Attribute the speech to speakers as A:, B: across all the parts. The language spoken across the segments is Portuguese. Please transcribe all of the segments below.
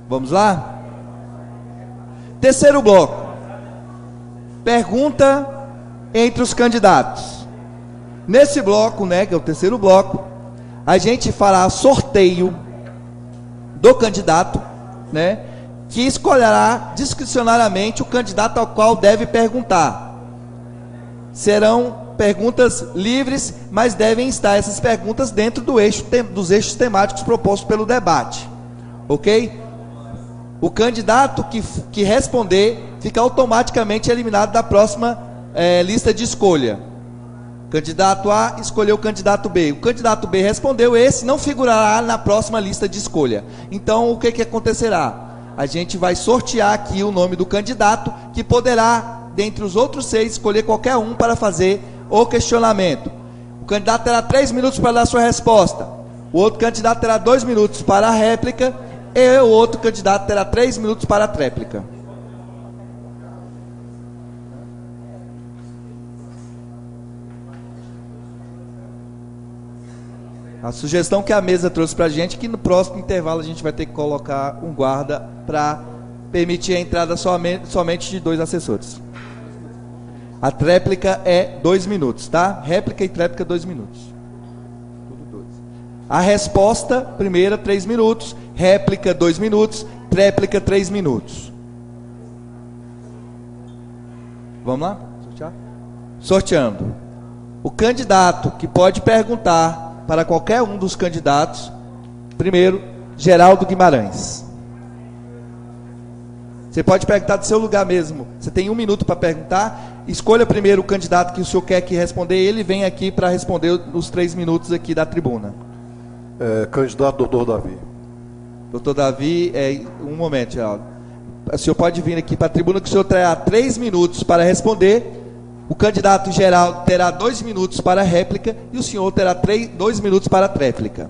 A: Vamos lá? Terceiro bloco. Pergunta entre os candidatos. Nesse bloco, né, que é o terceiro bloco, a gente fará sorteio do candidato, né, que escolherá discricionariamente o candidato ao qual deve perguntar. Serão perguntas livres, mas devem estar essas perguntas dentro dos eixos temáticos propostos pelo debate. Ok? O candidato que responder fica automaticamente eliminado da próxima lista de escolha. Candidato A escolheu o candidato B. O candidato B respondeu, esse não figurará na próxima lista de escolha. Então, o que acontecerá? A gente vai sortear aqui o nome do candidato, que poderá, dentre os outros 6, escolher qualquer um para fazer o questionamento. O candidato terá 3 minutos para dar sua resposta. O outro candidato terá 2 minutos para a réplica. E o outro candidato terá 3 minutos para a tréplica. A sugestão que a mesa trouxe para a gente é que no próximo intervalo a gente vai ter que colocar um guarda para permitir a entrada somente de 2 assessores. A tréplica é 2 minutos, tá? Réplica e tréplica 2 minutos. A resposta, primeira, 3 minutos. Réplica, 2 minutos. Tréplica, 3 minutos. Vamos lá? Sortear? Sorteando. O candidato que pode perguntar para qualquer um dos candidatos. Primeiro, Geraldo Guimarães. Você pode perguntar do seu lugar mesmo. Você tem 1 minuto para perguntar. Escolha primeiro o candidato que o senhor quer que responder. Ele vem aqui para responder os 3 minutos aqui da tribuna.
B: Candidato doutor Davi.
A: Doutor Davi, um momento, Geraldo. O senhor pode vir aqui para a tribuna que o senhor terá 3 minutos para responder. O candidato Geraldo terá 2 minutos para a réplica e o senhor terá 2 minutos para a tréplica.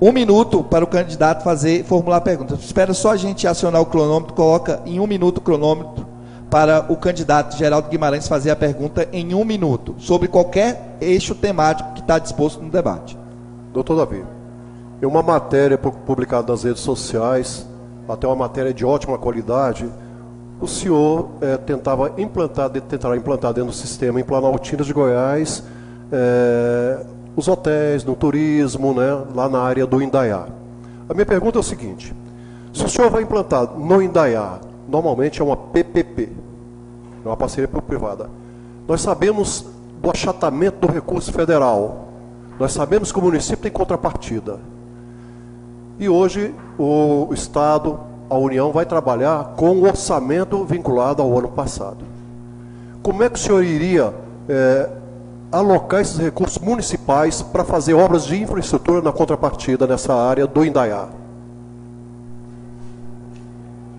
A: 1 minuto para o candidato formular a pergunta. Espera só a gente acionar o cronômetro, coloca em 1 minuto o cronômetro para o candidato Geraldo Guimarães fazer a pergunta em 1 minuto, sobre qualquer eixo temático que está disposto no debate.
B: Doutor Davi, em uma matéria publicada nas redes sociais, até uma matéria de ótima qualidade, o senhor tentará implantar dentro do sistema em Planaltina de Goiás os hotéis, no turismo, né, lá na área do Indaiá. A minha pergunta é o seguinte: se o senhor vai implantar no Indaiá, normalmente é uma PPP, é uma parceria público-privada. Nós sabemos do achatamento do recurso federal. Nós sabemos que o município tem contrapartida. E hoje o Estado, a União, vai trabalhar com o orçamento vinculado ao ano passado. Como é que o senhor iria alocar esses recursos municipais para fazer obras de infraestrutura na contrapartida nessa área do Indaiá?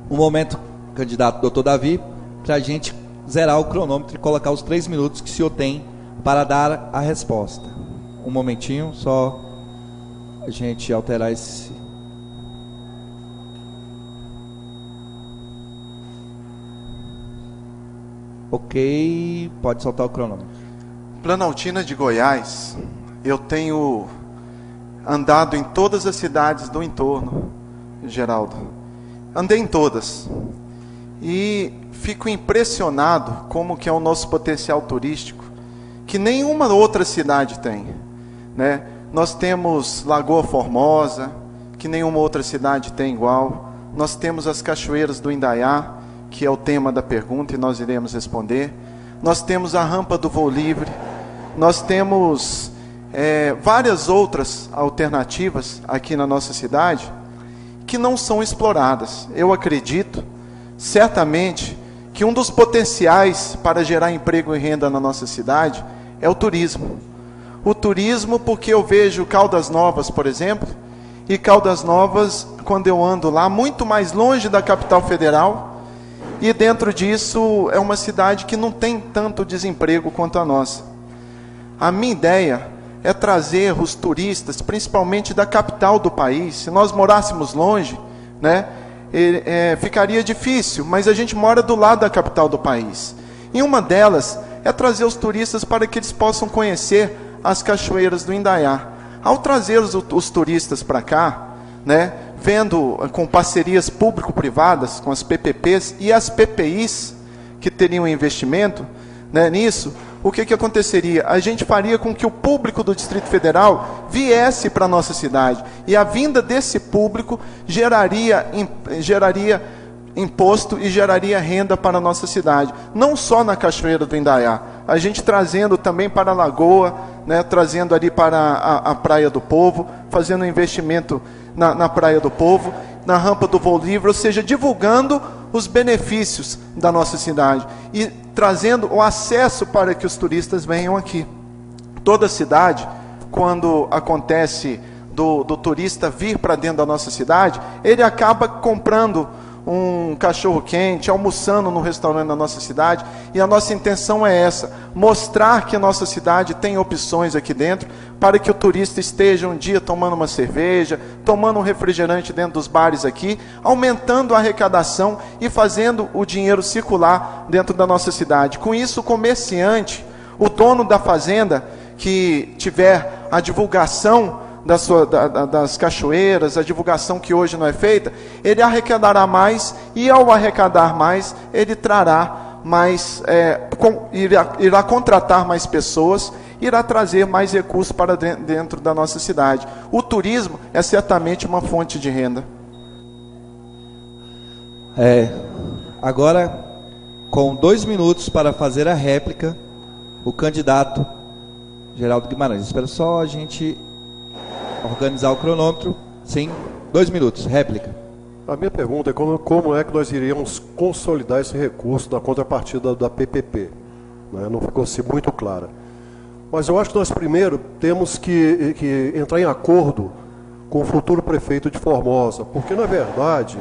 A: Um momento, candidato doutor Davi, para a gente zerar o cronômetro e colocar os 3 minutos que o senhor tem para dar a resposta. Um momentinho, só a gente alterar esse... Ok, pode soltar o cronômetro.
C: Planaltina de Goiás, eu tenho andado em todas as cidades do entorno, Geraldo. Andei em todas. E fico impressionado como que é o nosso potencial turístico, que nenhuma outra cidade tem, né? Nós temos Lagoa Formosa, que nenhuma outra cidade tem igual. Nós temos as cachoeiras do Indaiá, que é o tema da pergunta e nós iremos responder. Nós temos a rampa do voo livre. Nós temos várias outras alternativas aqui na nossa cidade que não são exploradas. Eu acredito, certamente, que um dos potenciais para gerar emprego e renda na nossa cidade é o turismo. O turismo, porque eu vejo Caldas Novas, por exemplo, e Caldas Novas, quando eu ando lá, muito mais longe da capital federal, e dentro disso é uma cidade que não tem tanto desemprego quanto a nossa. A minha ideia é trazer os turistas, principalmente da capital do país. Se nós morássemos longe, né, ficaria difícil, mas a gente mora do lado da capital do país. E uma delas é trazer os turistas para que eles possam conhecer as cachoeiras do Indaiá. Ao trazer os turistas para cá, né, vendo com parcerias público-privadas, com as PPPs e as PPIs, que teriam investimento, né, nisso, o que aconteceria? A gente faria com que o público do Distrito Federal viesse para a nossa cidade. E a vinda desse público geraria imposto e geraria renda para a nossa cidade. Não só na Cachoeira do Indaiá. A gente trazendo também para a Lagoa, né, trazendo ali para a Praia do Povo, fazendo um investimento na Praia do Povo, na Rampa do Voo Livre, ou seja, divulgando os benefícios da nossa cidade e trazendo o acesso para que os turistas venham aqui. Toda cidade, quando acontece do turista vir para dentro da nossa cidade, ele acaba comprando um cachorro-quente, almoçando no restaurante da nossa cidade, e a nossa intenção é essa, mostrar que a nossa cidade tem opções aqui dentro, para que o turista esteja um dia tomando uma cerveja, tomando um refrigerante dentro dos bares aqui, aumentando a arrecadação e fazendo o dinheiro circular dentro da nossa cidade. Com isso, o comerciante, o dono da fazenda, que tiver a divulgação das cachoeiras, a divulgação que hoje não é feita, ele arrecadará mais, e ao arrecadar mais, ele trará mais, irá contratar mais pessoas, irá trazer mais recursos para dentro da nossa cidade. O turismo é certamente uma fonte de renda.
A: Agora, com 2 minutos para fazer a réplica, o candidato Geraldo Guimarães. Espero só a gente organizar o cronômetro. Sim, 2 minutos, réplica.
B: A minha pergunta é como é que nós iríamos consolidar esse recurso da contrapartida da PPP? Né? Não ficou assim muito clara. Mas eu acho que nós primeiro temos que entrar em acordo com o futuro prefeito de Formosa, porque na verdade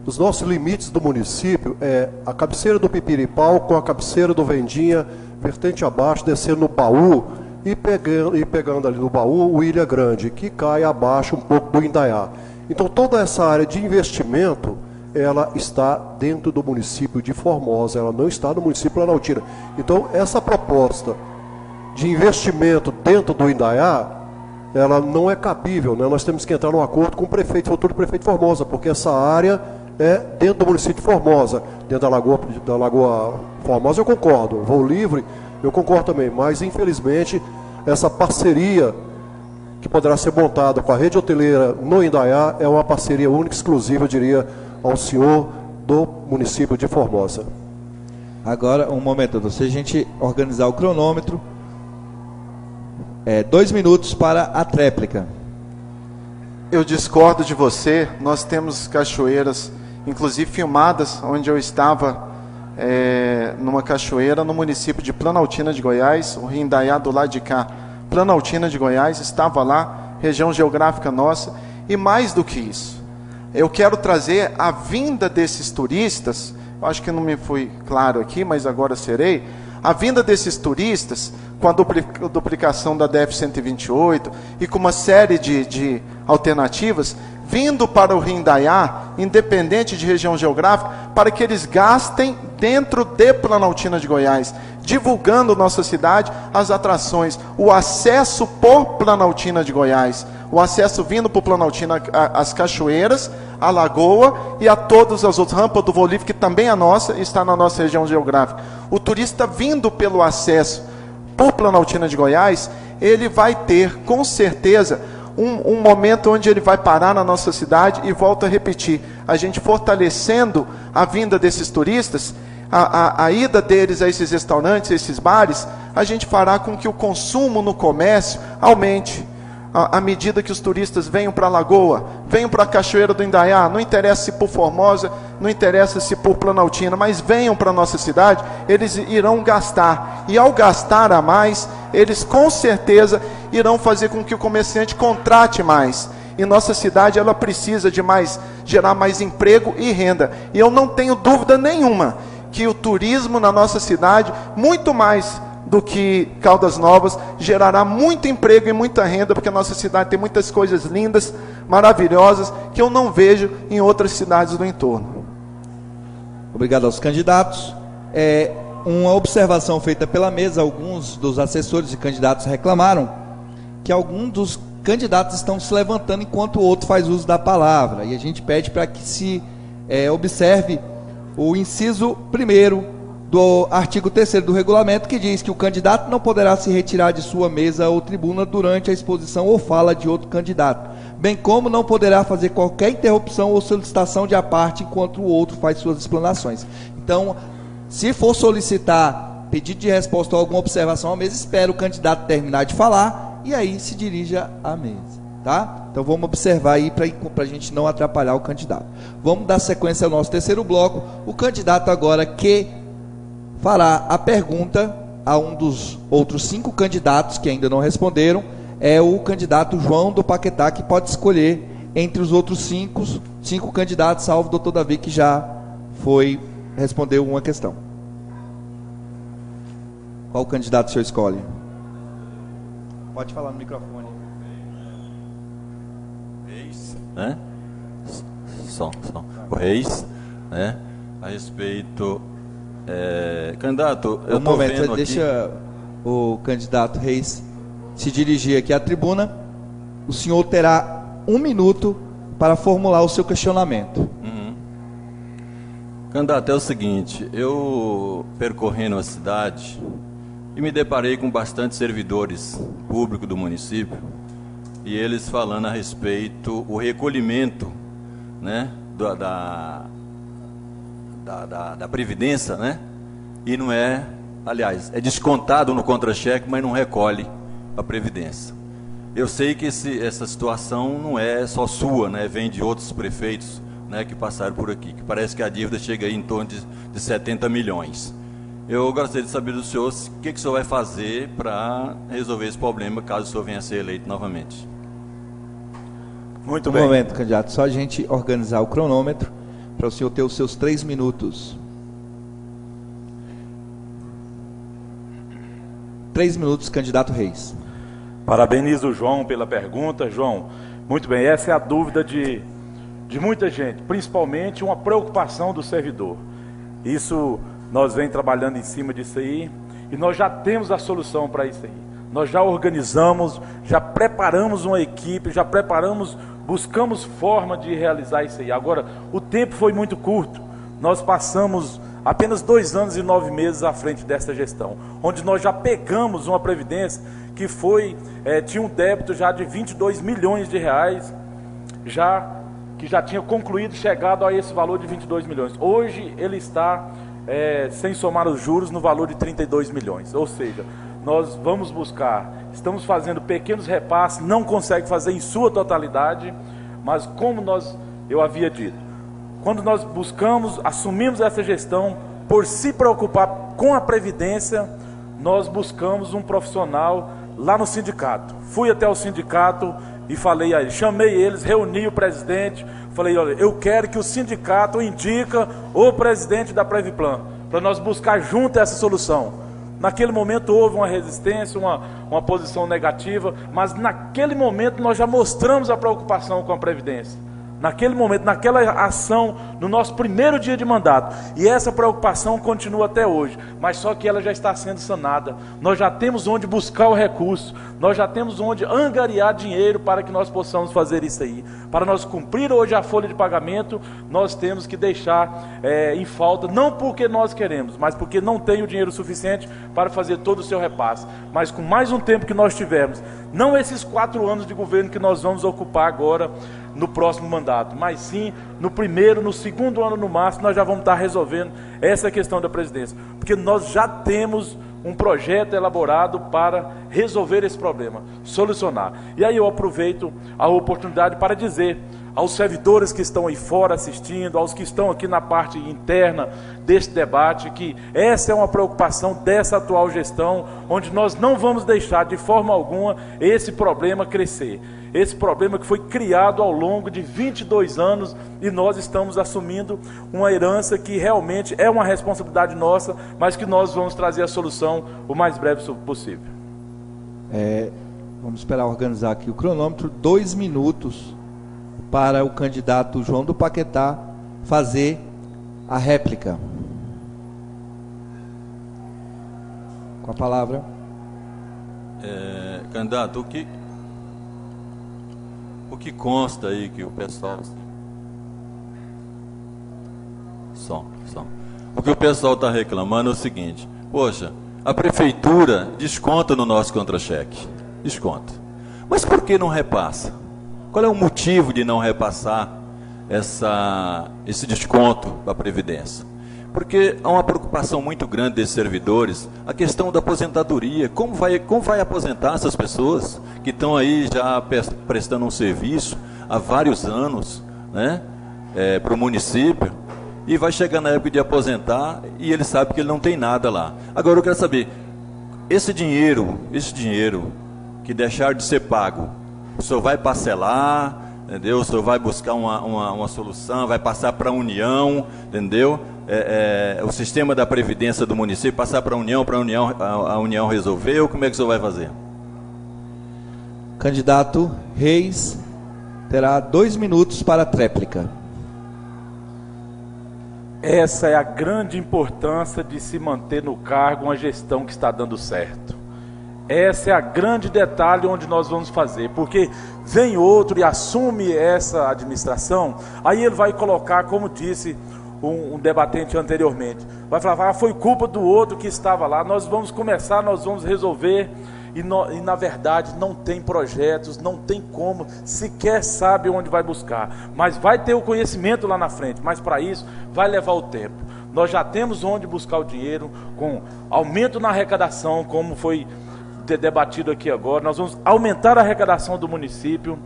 B: os nossos limites do município é a cabeceira do Pipiripau com a cabeceira do Vendinha, vertente abaixo, descendo no Baú, e pegando ali no Baú o Ilha Grande, que cai abaixo um pouco do Indaiá. Então toda essa área de investimento, ela está dentro do município de Formosa, ela não está no município de Planaltina. Então essa proposta de investimento dentro do Indaiá, ela não é cabível, né? Nós temos que entrar num acordo com o prefeito, futuro prefeito de Formosa, porque essa área é dentro do município de Formosa, dentro da Lagoa Formosa eu concordo, Voo Livre eu concordo também, mas infelizmente essa parceria que poderá ser montada com a rede hoteleira no Indaiá é uma parceria única, exclusiva, eu diria, ao senhor do município de Formosa.
A: Agora, um momento, se a gente organizar o cronômetro, 2 minutos para a tréplica.
C: Eu discordo de você, nós temos cachoeiras, inclusive filmadas, onde eu estava numa cachoeira no município de Planaltina de Goiás, o Rio Indaiá do lado de cá, Planaltina de Goiás, estava lá, região geográfica nossa, e mais do que isso, eu quero trazer a vinda desses turistas, eu acho que não me fui claro aqui, mas agora serei, a vinda desses turistas, com a duplicação da DF-128 e com uma série de alternativas, vindo para o Rio Indaiá, independente de região geográfica, para que eles gastem dentro de Planaltina de Goiás, divulgando nossa cidade, as atrações, o acesso por Planaltina de Goiás, o acesso vindo por Planaltina, as cachoeiras, a lagoa e a todas as outras rampas do Voo Livre, que também é nossa, está na nossa região geográfica. O turista vindo pelo acesso por Planaltina de Goiás, ele vai ter, com certeza, um momento onde ele vai parar na nossa cidade, e volto a repetir, a gente fortalecendo a vinda desses turistas, a ida deles a esses restaurantes, a esses bares, a gente fará com que o consumo no comércio aumente. À medida que os turistas venham para a Lagoa, venham para a Cachoeira do Indaiá, não interessa se por Formosa, não interessa se por Planaltina, mas venham para a nossa cidade, eles irão gastar. E ao gastar a mais, eles com certeza irão fazer com que o comerciante contrate mais. E nossa cidade, ela precisa de gerar mais emprego e renda. E eu não tenho dúvida nenhuma que o turismo na nossa cidade, muito mais do que Caldas Novas, gerará muito emprego e muita renda, porque a nossa cidade tem muitas coisas lindas, maravilhosas, que eu não vejo em outras cidades do entorno.
A: Obrigado aos candidatos. Uma observação feita pela mesa, alguns dos assessores e candidatos reclamaram que alguns dos candidatos estão se levantando enquanto o outro faz uso da palavra. E a gente pede para que se observe o inciso 1º do artigo 3º do regulamento, que diz que o candidato não poderá se retirar de sua mesa ou tribuna durante a exposição ou fala de outro candidato, bem como não poderá fazer qualquer interrupção ou solicitação de aparte enquanto o outro faz suas explanações. Então, se for solicitar pedido de resposta ou alguma observação à mesa, espera o candidato terminar de falar e aí se dirija à mesa, tá? Então vamos observar aí para a gente não atrapalhar o candidato. Vamos dar sequência ao nosso terceiro bloco. O candidato agora que fará a pergunta a um dos outros 5 candidatos que ainda não responderam é o candidato João do Paquetá, que pode escolher entre os outros 5 candidatos, salvo o doutor Davi, que já respondeu uma questão. Qual candidato o senhor escolhe? Pode falar no microfone.
D: Reis, né? Som. O Reis, né? A respeito... candidato, eu estou vendo aqui...
A: Deixa o candidato Reis se dirigir aqui à tribuna. O senhor terá 1 minuto para formular o seu questionamento.
D: Candidato, é o seguinte, eu percorrendo a cidade e me deparei com bastante servidores públicos do município e eles falando a respeito o recolhimento, né, da Previdência, né, e não é, aliás, é descontado no contra-cheque, mas não recolhe a Previdência. Eu sei que essa situação não é só sua, né, vem de outros prefeitos, né, que passaram por aqui, que parece que a dívida chega aí em torno de 70 milhões. Eu gostaria de saber do senhor o que o senhor vai fazer para resolver esse problema, caso o senhor venha a ser eleito novamente.
A: Muito bem. Um momento, candidato, só a gente organizar o cronômetro para o senhor ter os seus 3 minutos. 3 minutos, candidato Reis.
E: Parabenizo o João pela pergunta. João, muito bem, essa é a dúvida de muita gente, principalmente uma preocupação do servidor. Isso, nós vem trabalhando em cima disso aí, e nós já temos a solução para isso aí. Nós já organizamos, já preparamos uma equipe, buscamos forma de realizar isso aí. Agora, o tempo foi muito curto, nós passamos apenas 2 anos e 9 meses à frente dessa gestão, onde nós já pegamos uma previdência que tinha um débito já de 22 milhões de reais, que já tinha concluído, chegado a esse valor de 22 milhões. Hoje ele está, sem somar os juros, no valor de 32 milhões. Ou seja, nós vamos estamos fazendo pequenos repasses, não consegue fazer em sua totalidade, mas como eu havia dito, quando nós assumimos essa gestão, por se preocupar com a Previdência, nós buscamos um profissional lá no sindicato. Fui até o sindicato e falei a eles, chamei eles, reuni o presidente, falei, olha, eu quero que o sindicato indica o presidente da Previplan, para nós buscar junto essa solução. Naquele momento houve uma resistência, uma posição negativa, mas naquele momento nós já mostramos a preocupação com a Previdência. Naquele momento, naquela ação, no nosso primeiro dia de mandato. E essa preocupação continua até hoje, mas só que ela já está sendo sanada. Nós já temos onde buscar o recurso, nós já temos onde angariar dinheiro para que nós possamos fazer isso aí. Para nós cumprir hoje a folha de pagamento, nós temos que deixar em falta, não porque nós queremos, mas porque não tem o dinheiro suficiente para fazer todo o seu repasse. Mas com mais um tempo que nós tivermos, não esses 4 anos de governo que nós vamos ocupar agora, no próximo mandato, mas sim no primeiro, no segundo ano no máximo, nós já vamos estar resolvendo essa questão da presidência, porque nós já temos um projeto elaborado para resolver esse problema, solucionar. E aí eu aproveito a oportunidade para dizer aos servidores que estão aí fora assistindo, aos que estão aqui na parte interna deste debate, que essa é uma preocupação dessa atual gestão, onde nós não vamos deixar de forma alguma esse problema crescer. Esse problema que foi criado ao longo de 22 anos e nós estamos assumindo uma herança que realmente é uma responsabilidade nossa, mas que nós vamos trazer a solução o mais breve possível.
A: Vamos esperar organizar aqui o cronômetro. 2 minutos para o candidato João do Paquetá fazer a réplica. Com a palavra.
D: Candidato, O que consta aí que o pessoal... Som. O que o pessoal está reclamando é o seguinte: poxa, a prefeitura desconta no nosso contra-cheque. Desconta. Mas por que não repassa? Qual é o motivo de não repassar esse desconto para a Previdência? Porque há uma preocupação muito grande desses servidores, a questão da aposentadoria. Como vai aposentar essas pessoas que estão aí já prestando um serviço há vários anos, né, para o município, e vai chegar na época de aposentar e ele sabe que ele não tem nada lá. Agora eu quero saber, esse dinheiro que deixar de ser pago, o senhor vai parcelar, entendeu? O senhor vai buscar uma solução, vai passar para a União, entendeu? O sistema da Previdência do município, passar para a União resolver, ou como é que o senhor vai fazer?
A: Candidato Reis terá 2 minutos para a tréplica.
E: Essa é a grande importância de se manter no cargo uma gestão que está dando certo. Esse é a grande detalhe onde nós vamos fazer, porque vem outro e assume essa administração, aí ele vai colocar, como disse um debatente anteriormente, vai falar, foi culpa do outro que estava lá, nós vamos resolver, e na verdade não tem projetos, não tem como, sequer sabe onde vai buscar, mas vai ter o conhecimento lá na frente, mas para isso vai levar o tempo. Nós já temos onde buscar o dinheiro, com aumento na arrecadação, como foi debatido aqui agora, nós vamos aumentar a arrecadação do município,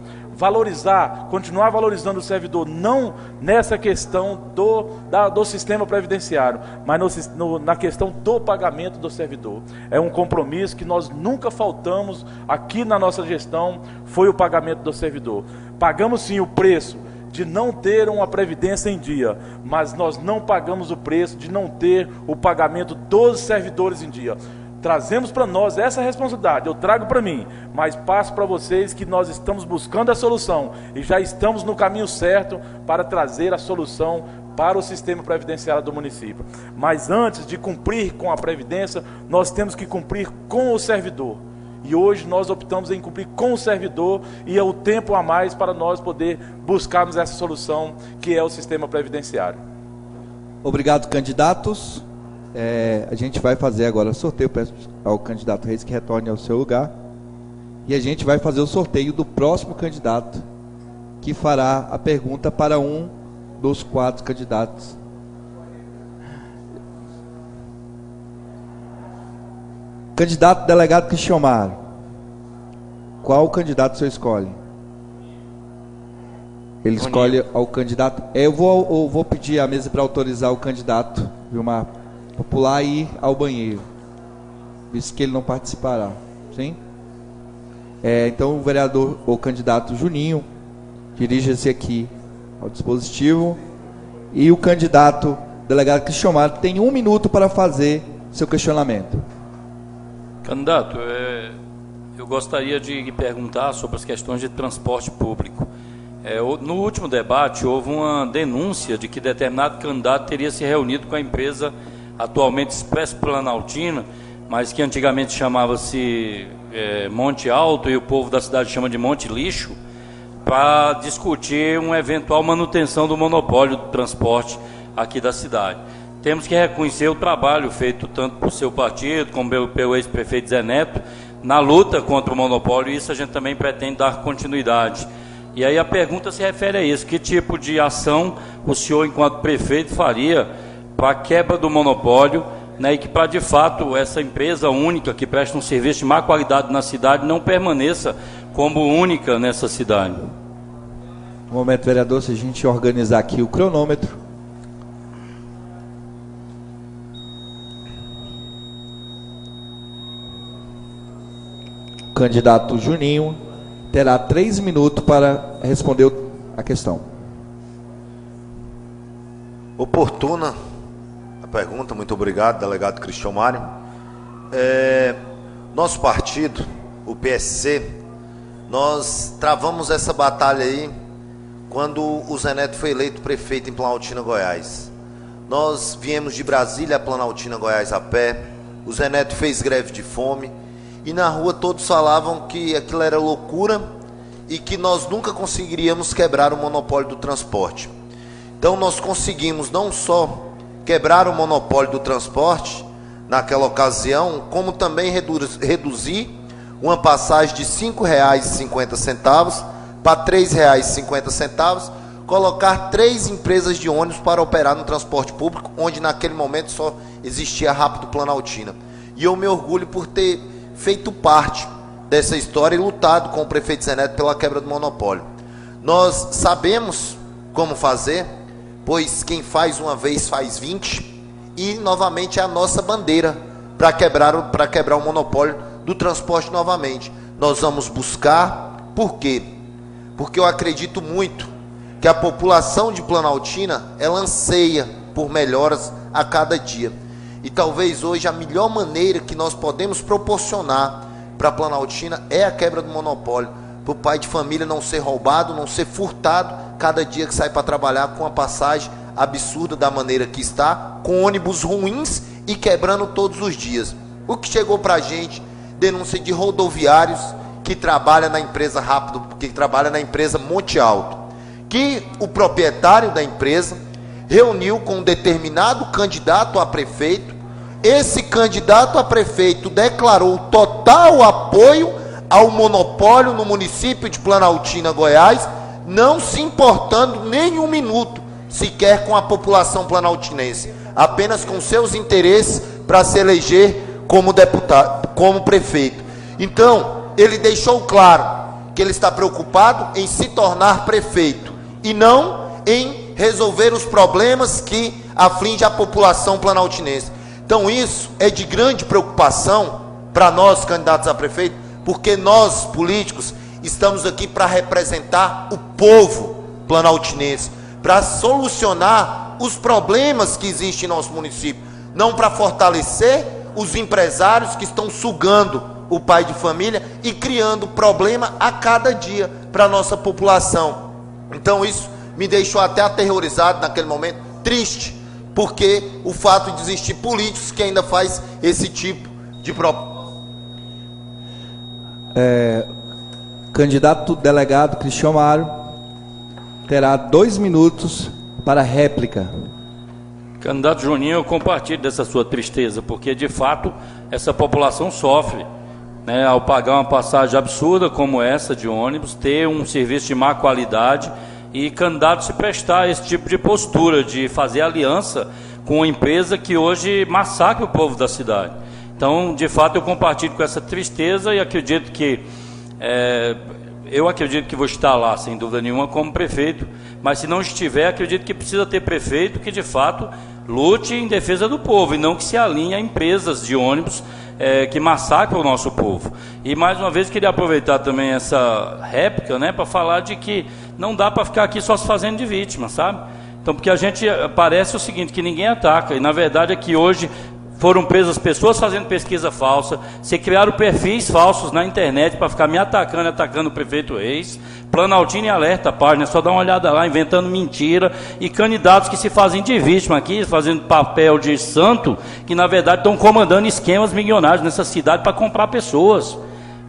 E: continuar valorizando o servidor, não nessa questão do sistema previdenciário, mas na questão do pagamento do servidor. É um compromisso que nós nunca faltamos aqui na nossa gestão, foi o pagamento do servidor. Pagamos sim o preço de não ter uma previdência em dia, mas nós não pagamos o preço de não ter o pagamento dos servidores em dia. Trazemos para nós essa responsabilidade, eu trago para mim, mas passo para vocês que nós estamos buscando a solução e já estamos no caminho certo para trazer a solução para o sistema previdenciário do município. Mas antes de cumprir com a previdência, nós temos que cumprir com o servidor. E hoje nós optamos em cumprir com o servidor e é o tempo a mais para nós poder buscarmos essa solução que é o sistema previdenciário.
A: Obrigado, candidatos. A gente vai fazer agora o sorteio, peço ao candidato Reis que retorne ao seu lugar. E a gente vai fazer o sorteio do próximo candidato, que fará a pergunta para um dos 4 candidatos. Candidato delegado Cristiomar, qual candidato o senhor escolhe? Ele escolhe ao candidato. Eu vou pedir à mesa para autorizar o candidato, Vilmar, para pular e ir ao banheiro, visto que ele não participará. Sim? Então o vereador, o candidato Juninho, dirija-se aqui ao dispositivo, e o candidato delegado Cristiomar tem 1 minuto para fazer seu questionamento.
F: Candidato, eu gostaria de perguntar sobre as questões de transporte público. No último debate houve uma denúncia de que determinado candidato teria se reunido com a empresa atualmente Expresso Planaltina, mas que antigamente chamava-se Monte Alto e o povo da cidade chama de Monte Lixo, para discutir uma eventual manutenção do monopólio do transporte aqui da cidade. Temos que reconhecer o trabalho feito tanto por seu partido como pelo ex-prefeito Zé Neto na luta contra o monopólio, e isso a gente também pretende dar continuidade. E aí a pergunta se refere a isso: que tipo de ação o senhor, enquanto prefeito, faria para a quebra do monopólio, né, e que para de fato essa empresa única que presta um serviço de má qualidade na cidade não permaneça como única nessa cidade?
A: Um momento, vereador, se a gente organizar aqui o cronômetro. O candidato Juninho terá 3 minutos para responder a questão.
G: Oportuna a pergunta, muito obrigado, delegado Cristiomar. Nosso partido, o PSC, nós travamos essa batalha aí quando o Zé Neto foi eleito prefeito em Planaltina, Goiás. Nós viemos de Brasília a Planaltina, Goiás a pé, o Zé Neto fez greve de fome, e na rua todos falavam que aquilo era loucura e que nós nunca conseguiríamos quebrar o monopólio do transporte. Então nós conseguimos não só quebrar o monopólio do transporte naquela ocasião, como também reduzir uma passagem de R$ 5,50 para R$ 3,50, colocar 3 empresas de ônibus para operar no transporte público, onde naquele momento só existia a Rápido Planaltina. E eu me orgulho por ter feito parte dessa história e lutado com o prefeito Zé Neto pela quebra do monopólio. Nós sabemos como fazer, pois quem faz uma vez faz 20, e novamente é a nossa bandeira para quebrar o monopólio do transporte novamente. Nós vamos buscar, por quê? Porque eu acredito muito que a população de Planaltina, ela anseia por melhoras a cada dia. E talvez hoje a melhor maneira que nós podemos proporcionar para Planaltina é a quebra do monopólio, para o pai de família não ser roubado, não ser furtado cada dia que sai para trabalhar com a passagem absurda da maneira que está, com ônibus ruins e quebrando todos os dias. O que chegou para a gente, denúncia de rodoviários que trabalha na empresa Rápido, que trabalha na empresa Monte Alto, que o proprietário da empresa reuniu com um determinado candidato a prefeito. Esse candidato a prefeito declarou total apoio ao monopólio no município de Planaltina, Goiás, não se importando nem um minuto sequer com a população planaltinense, apenas com seus interesses para se eleger como deputado, como prefeito. Então, ele deixou claro que ele está preocupado em se tornar prefeito e não em resolver os problemas que afligem a população planaltinense. Então isso é de grande preocupação para nós, candidatos a prefeito, porque nós, políticos, estamos aqui para representar o povo planaltinense, para solucionar os problemas que existem em nosso município, não para fortalecer os empresários que estão sugando o pai de família e criando problema a cada dia para a nossa população. Então isso me deixou até aterrorizado naquele momento, triste, porque o fato de existir políticos que ainda faz esse tipo de proposta.
A: Candidato delegado Cristian Mário terá 2 minutos para réplica.
F: Candidato Juninho, eu compartilho dessa sua tristeza, porque de fato essa população sofre, né, ao pagar uma passagem absurda como essa de ônibus, ter um serviço de má qualidade e candidato se prestar a esse tipo de postura, de fazer aliança com uma empresa que hoje massacra o povo da cidade. Então, de fato, eu compartilho com essa tristeza e acredito que vou estar lá, sem dúvida nenhuma, como prefeito, mas se não estiver, acredito que precisa ter prefeito que, de fato, lute em defesa do povo e não que se alinhe a empresas de ônibus que massacram o nosso povo. E, mais uma vez, queria aproveitar também essa réplica, né, para falar de que não dá para ficar aqui só se fazendo de vítima, sabe? Então, porque a gente parece o seguinte, que ninguém ataca, e na verdade é que hoje foram presas pessoas fazendo pesquisa falsa, se criaram perfis falsos na internet para ficar me atacando o prefeito Reis. Planaltina e Alerta, a página, é só dar uma olhada lá, inventando mentira, e candidatos que se fazem de vítima aqui, fazendo papel de santo, que na verdade estão comandando esquemas milionários nessa cidade para comprar pessoas,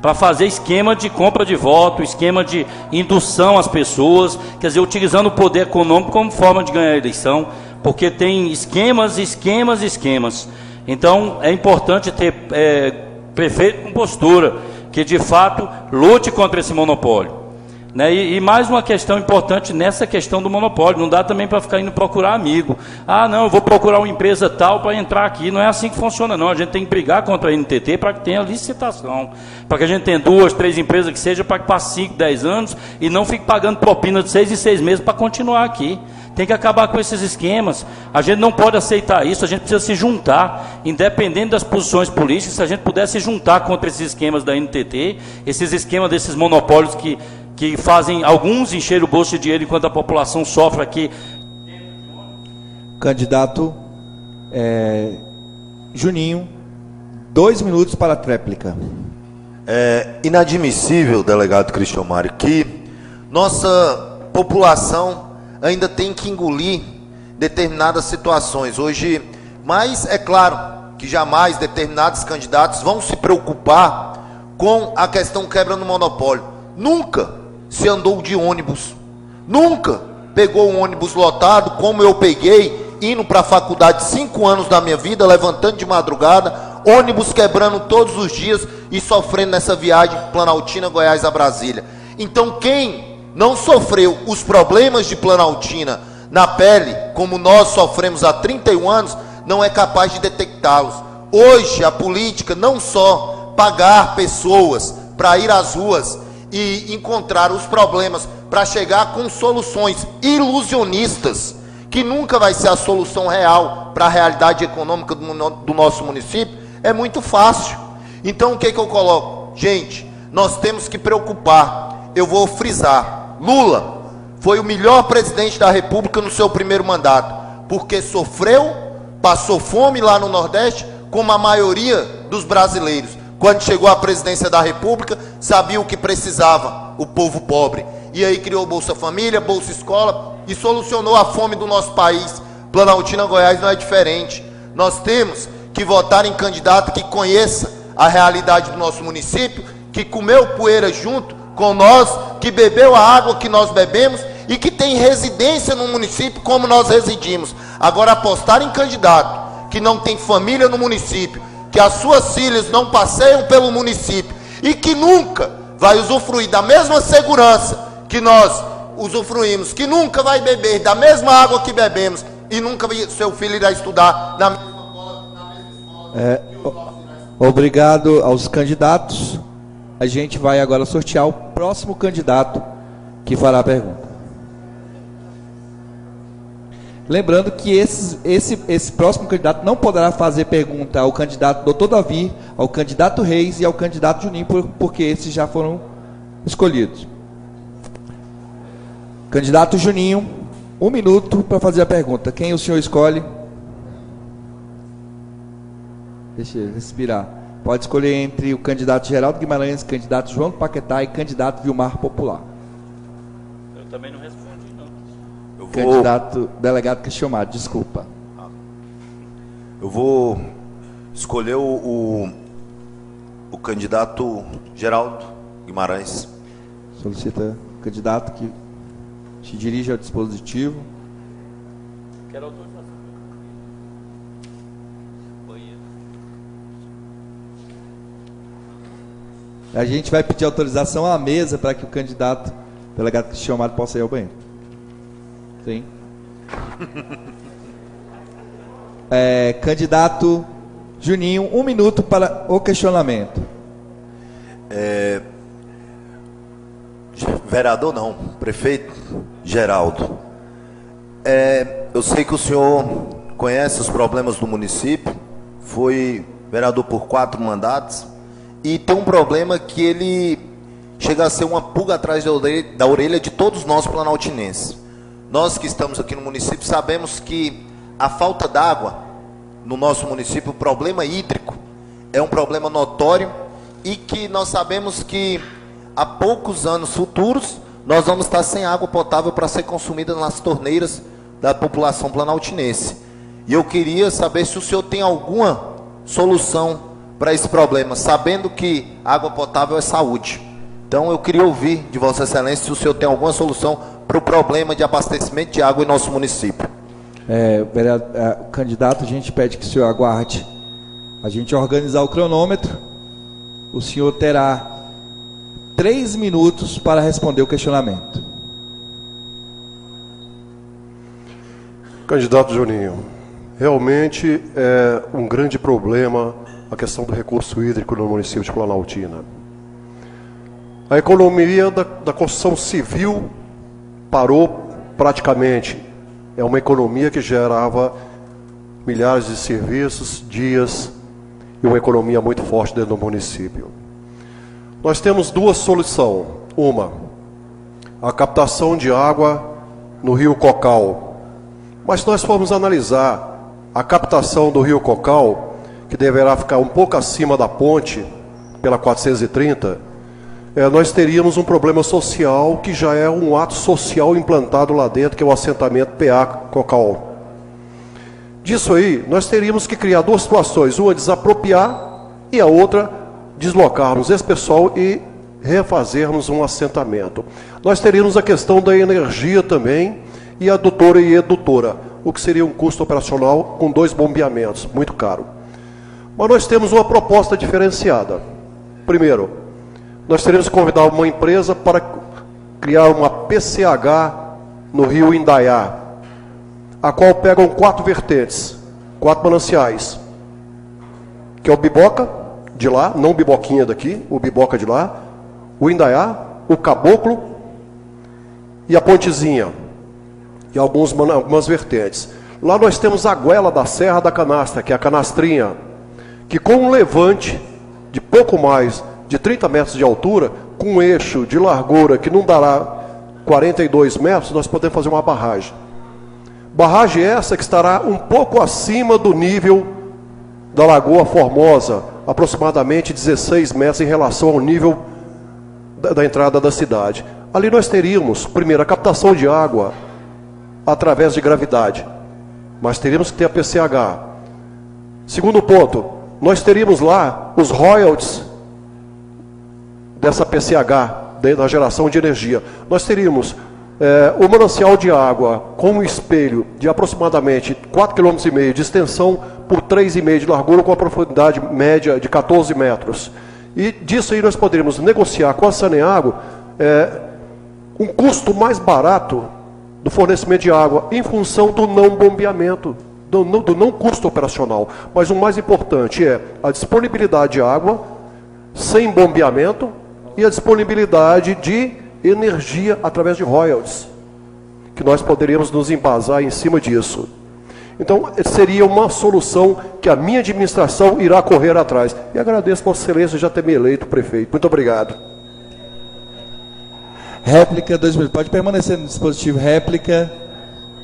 F: para fazer esquema de compra de voto, esquema de indução às pessoas, quer dizer, utilizando o poder econômico como forma de ganhar a eleição, porque tem esquemas. Então, é importante ter prefeito com postura, que de fato lute contra esse monopólio. Né? E mais uma questão importante nessa questão do monopólio, não dá também para ficar indo procurar amigo. Ah, não, eu vou procurar uma empresa tal para entrar aqui. Não é assim que funciona, não. A gente tem que brigar contra a NTT para que tenha licitação, para que a gente tenha 2, 3 empresas que seja para que passe 5, 10 anos e não fique pagando propina de 6 em 6 meses para continuar aqui. Tem que acabar com esses esquemas. A gente não pode aceitar isso, a gente precisa se juntar, independente das posições políticas. Se a gente puder se juntar contra esses esquemas da NTT, esses esquemas desses monopólios que fazem alguns encher o bolso de dinheiro enquanto a população sofre aqui.
A: Candidato Juninho, 2 minutos para a tréplica.
G: É inadmissível, delegado Cristian Mário, que nossa população ainda tem que engolir determinadas situações hoje, mas é claro que jamais determinados candidatos vão se preocupar com a questão quebra no monopólio. Nunca se andou de ônibus. Nunca pegou um ônibus lotado, como eu peguei, indo para a faculdade 5 anos da minha vida, levantando de madrugada, ônibus quebrando todos os dias e sofrendo nessa viagem Planaltina, Goiás a Brasília. Então quem não sofreu os problemas de Planaltina na pele, como nós sofremos há 31 anos, não é capaz de detectá-los. Hoje a política não só pagar pessoas para ir às ruas e encontrar os problemas, para chegar com soluções ilusionistas, que nunca vai ser a solução real para a realidade econômica do nosso município, é muito fácil. Então o que eu coloco? Gente, nós temos que preocupar. Eu vou frisar, Lula foi o melhor presidente da República no seu primeiro mandato, porque sofreu, passou fome lá no Nordeste, como a maioria dos brasileiros. Quando chegou à presidência da República, sabia o que precisava o povo pobre. E aí criou Bolsa Família, Bolsa Escola e solucionou a fome do nosso país. Planaltina, Goiás não é diferente. Nós temos que votar em candidato que conheça a realidade do nosso município, que comeu poeira junto com nós, que bebeu a água que nós bebemos e que tem residência no município como nós residimos. Agora apostar em candidato que não tem família no município, que as suas filhas não passeiam pelo município e que nunca vai usufruir da mesma segurança que nós usufruímos, que nunca vai beber da mesma água que bebemos e nunca seu filho irá estudar na mesma escola.
A: Obrigado aos candidatos. A gente vai agora sortear o próximo candidato que fará a pergunta. Lembrando que esse próximo candidato não poderá fazer pergunta ao candidato Dr. Davi, ao candidato Reis e ao candidato Juninho, porque esses já foram escolhidos. Candidato Juninho, 1 minuto para fazer a pergunta. Quem o senhor escolhe? Deixa eu respirar. Pode escolher entre o candidato Geraldo Guimarães, candidato João Paquetá e candidato Vilmar Popular.
F: Eu também não respondi, não.
A: Candidato delegado Cristiomar, desculpa.
H: Eu vou escolher o candidato Geraldo Guimarães.
A: Solicita o candidato que se dirige ao dispositivo.
F: Quero autorização.
A: A gente vai pedir autorização à mesa para que o candidato delegado Cristiomar possa ir ao banheiro. Sim. Candidato Juninho, 1 minuto para o questionamento.
H: Vereador não, prefeito Geraldo. Eu sei que o senhor conhece os problemas do município, foi vereador por 4 mandatos, e tem um problema que ele chega a ser uma pulga atrás da orelha de todos nós planaltinenses. Nós que estamos aqui no município sabemos que a falta d'água no nosso município, o problema hídrico, é um problema notório e que nós sabemos que há poucos anos futuros nós vamos estar sem água potável para ser consumida nas torneiras da população planaltinense. E eu queria saber se o senhor tem alguma solução para esse problema, sabendo que água potável é saúde. Então eu queria ouvir de Vossa Excelência se o senhor tem alguma solução para o problema de abastecimento de água em nosso município.
A: Candidato, a gente pede que o senhor aguarde a gente organizar o cronômetro. O senhor terá 3 minutos para responder o questionamento.
B: Candidato Juninho, realmente é um grande problema a questão do recurso hídrico no município de Planaltina. A economia da construção civil parou praticamente. É uma economia que gerava milhares de serviços, dias, e uma economia muito forte dentro do município. Nós temos 2 soluções. Uma, a captação de água no rio Cocal. Mas se nós formos analisar a captação do rio Cocal, que deverá ficar um pouco acima da ponte, pela 430, nós teríamos um problema social, que já é um ato social implantado lá dentro, que é o assentamento PA Cocal. Disso aí, nós teríamos que criar 2 situações, uma desapropriar e a outra deslocarmos esse pessoal e refazermos um assentamento. Nós teríamos a questão da energia também, e adutora e edutora, o que seria um custo operacional com 2 bombeamentos, muito caro. Mas nós temos uma proposta diferenciada. Primeiro, nós teremos que convidar uma empresa para criar uma PCH no rio Indaiá, a qual pegam 4 vertentes, 4 mananciais, que é o Biboca de lá, não o Biboquinha daqui, o Biboca de lá, o Indaiá, o Caboclo e a Pontezinha, e algumas vertentes. Lá nós temos a goela da Serra da Canastra, que é a Canastrinha, que com um levante de pouco mais de 30 metros de altura, com um eixo de largura que não dará 42 metros, nós podemos fazer uma barragem. Barragem essa que estará um pouco acima do nível da Lagoa Formosa, aproximadamente 16 metros em relação ao nível da entrada da cidade. Ali nós teríamos, primeiro, a captação de água através de gravidade, mas teríamos que ter a PCH. Segundo ponto, nós teríamos lá os royalties dessa PCH, da geração de energia. Nós teríamos o manancial de água com um espelho de aproximadamente 4,5 km de extensão por 3,5 de largura, com a profundidade média de 14 metros. E disso aí nós poderíamos negociar com a Saneago um custo mais barato do fornecimento de água, em função do não bombeamento, do não custo operacional. Mas o mais importante é a disponibilidade de água sem bombeamento e a disponibilidade de energia através de royalties, que nós poderíamos nos embasar em cima disso. Então, seria uma solução que a minha administração irá correr atrás. E agradeço, Vossa Excelência, já ter me eleito prefeito. Muito obrigado.
A: Réplica, 2 minutos. Pode permanecer no dispositivo. Réplica,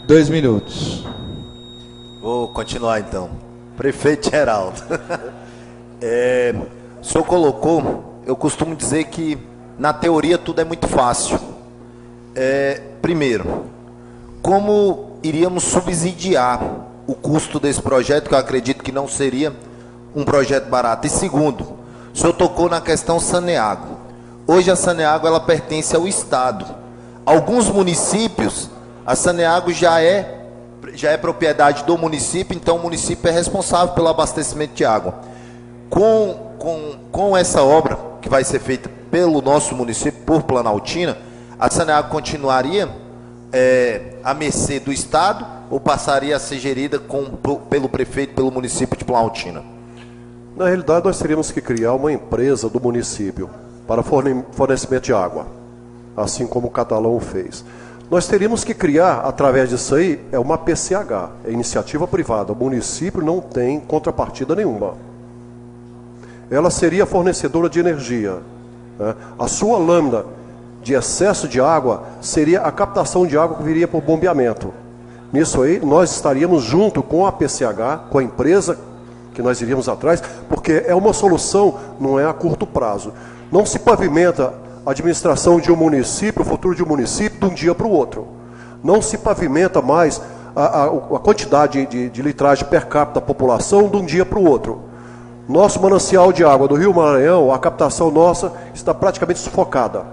A: 2 minutos.
H: Vou continuar então. Prefeito Geraldo. O senhor colocou, eu costumo dizer que na teoria tudo é muito fácil. Primeiro, como iríamos subsidiar o custo desse projeto, que eu acredito que não seria um projeto barato. E segundo, o senhor tocou na questão Saneago. Hoje a Saneago ela pertence ao Estado. Alguns municípios, a Saneago já é propriedade do município, então o município é responsável pelo abastecimento de água. Com essa obra, que vai ser feita pelo nosso município, por Planaltina, a Saneago continuaria à mercê do Estado ou passaria a ser gerida pelo prefeito, pelo município de Planaltina?
B: Na realidade, nós teríamos que criar uma empresa do município para fornecimento de água, assim como o Catalão fez. Nós teríamos que criar, através disso aí, uma PCH, iniciativa privada. O município não tem contrapartida nenhuma. Ela seria fornecedora de energia. A sua lâmina de excesso de água seria a captação de água que viria por bombeamento. Nisso aí, nós estaríamos junto com a PCH, com a empresa que nós iríamos atrás, porque é uma solução, não é a curto prazo. Não se pavimenta a administração de um município, o futuro de um município, de um dia para o outro. Não se pavimenta mais a quantidade de litragem per capita da população de um dia para o outro. Nosso manancial de água do Rio Maranhão, a captação nossa está praticamente sufocada.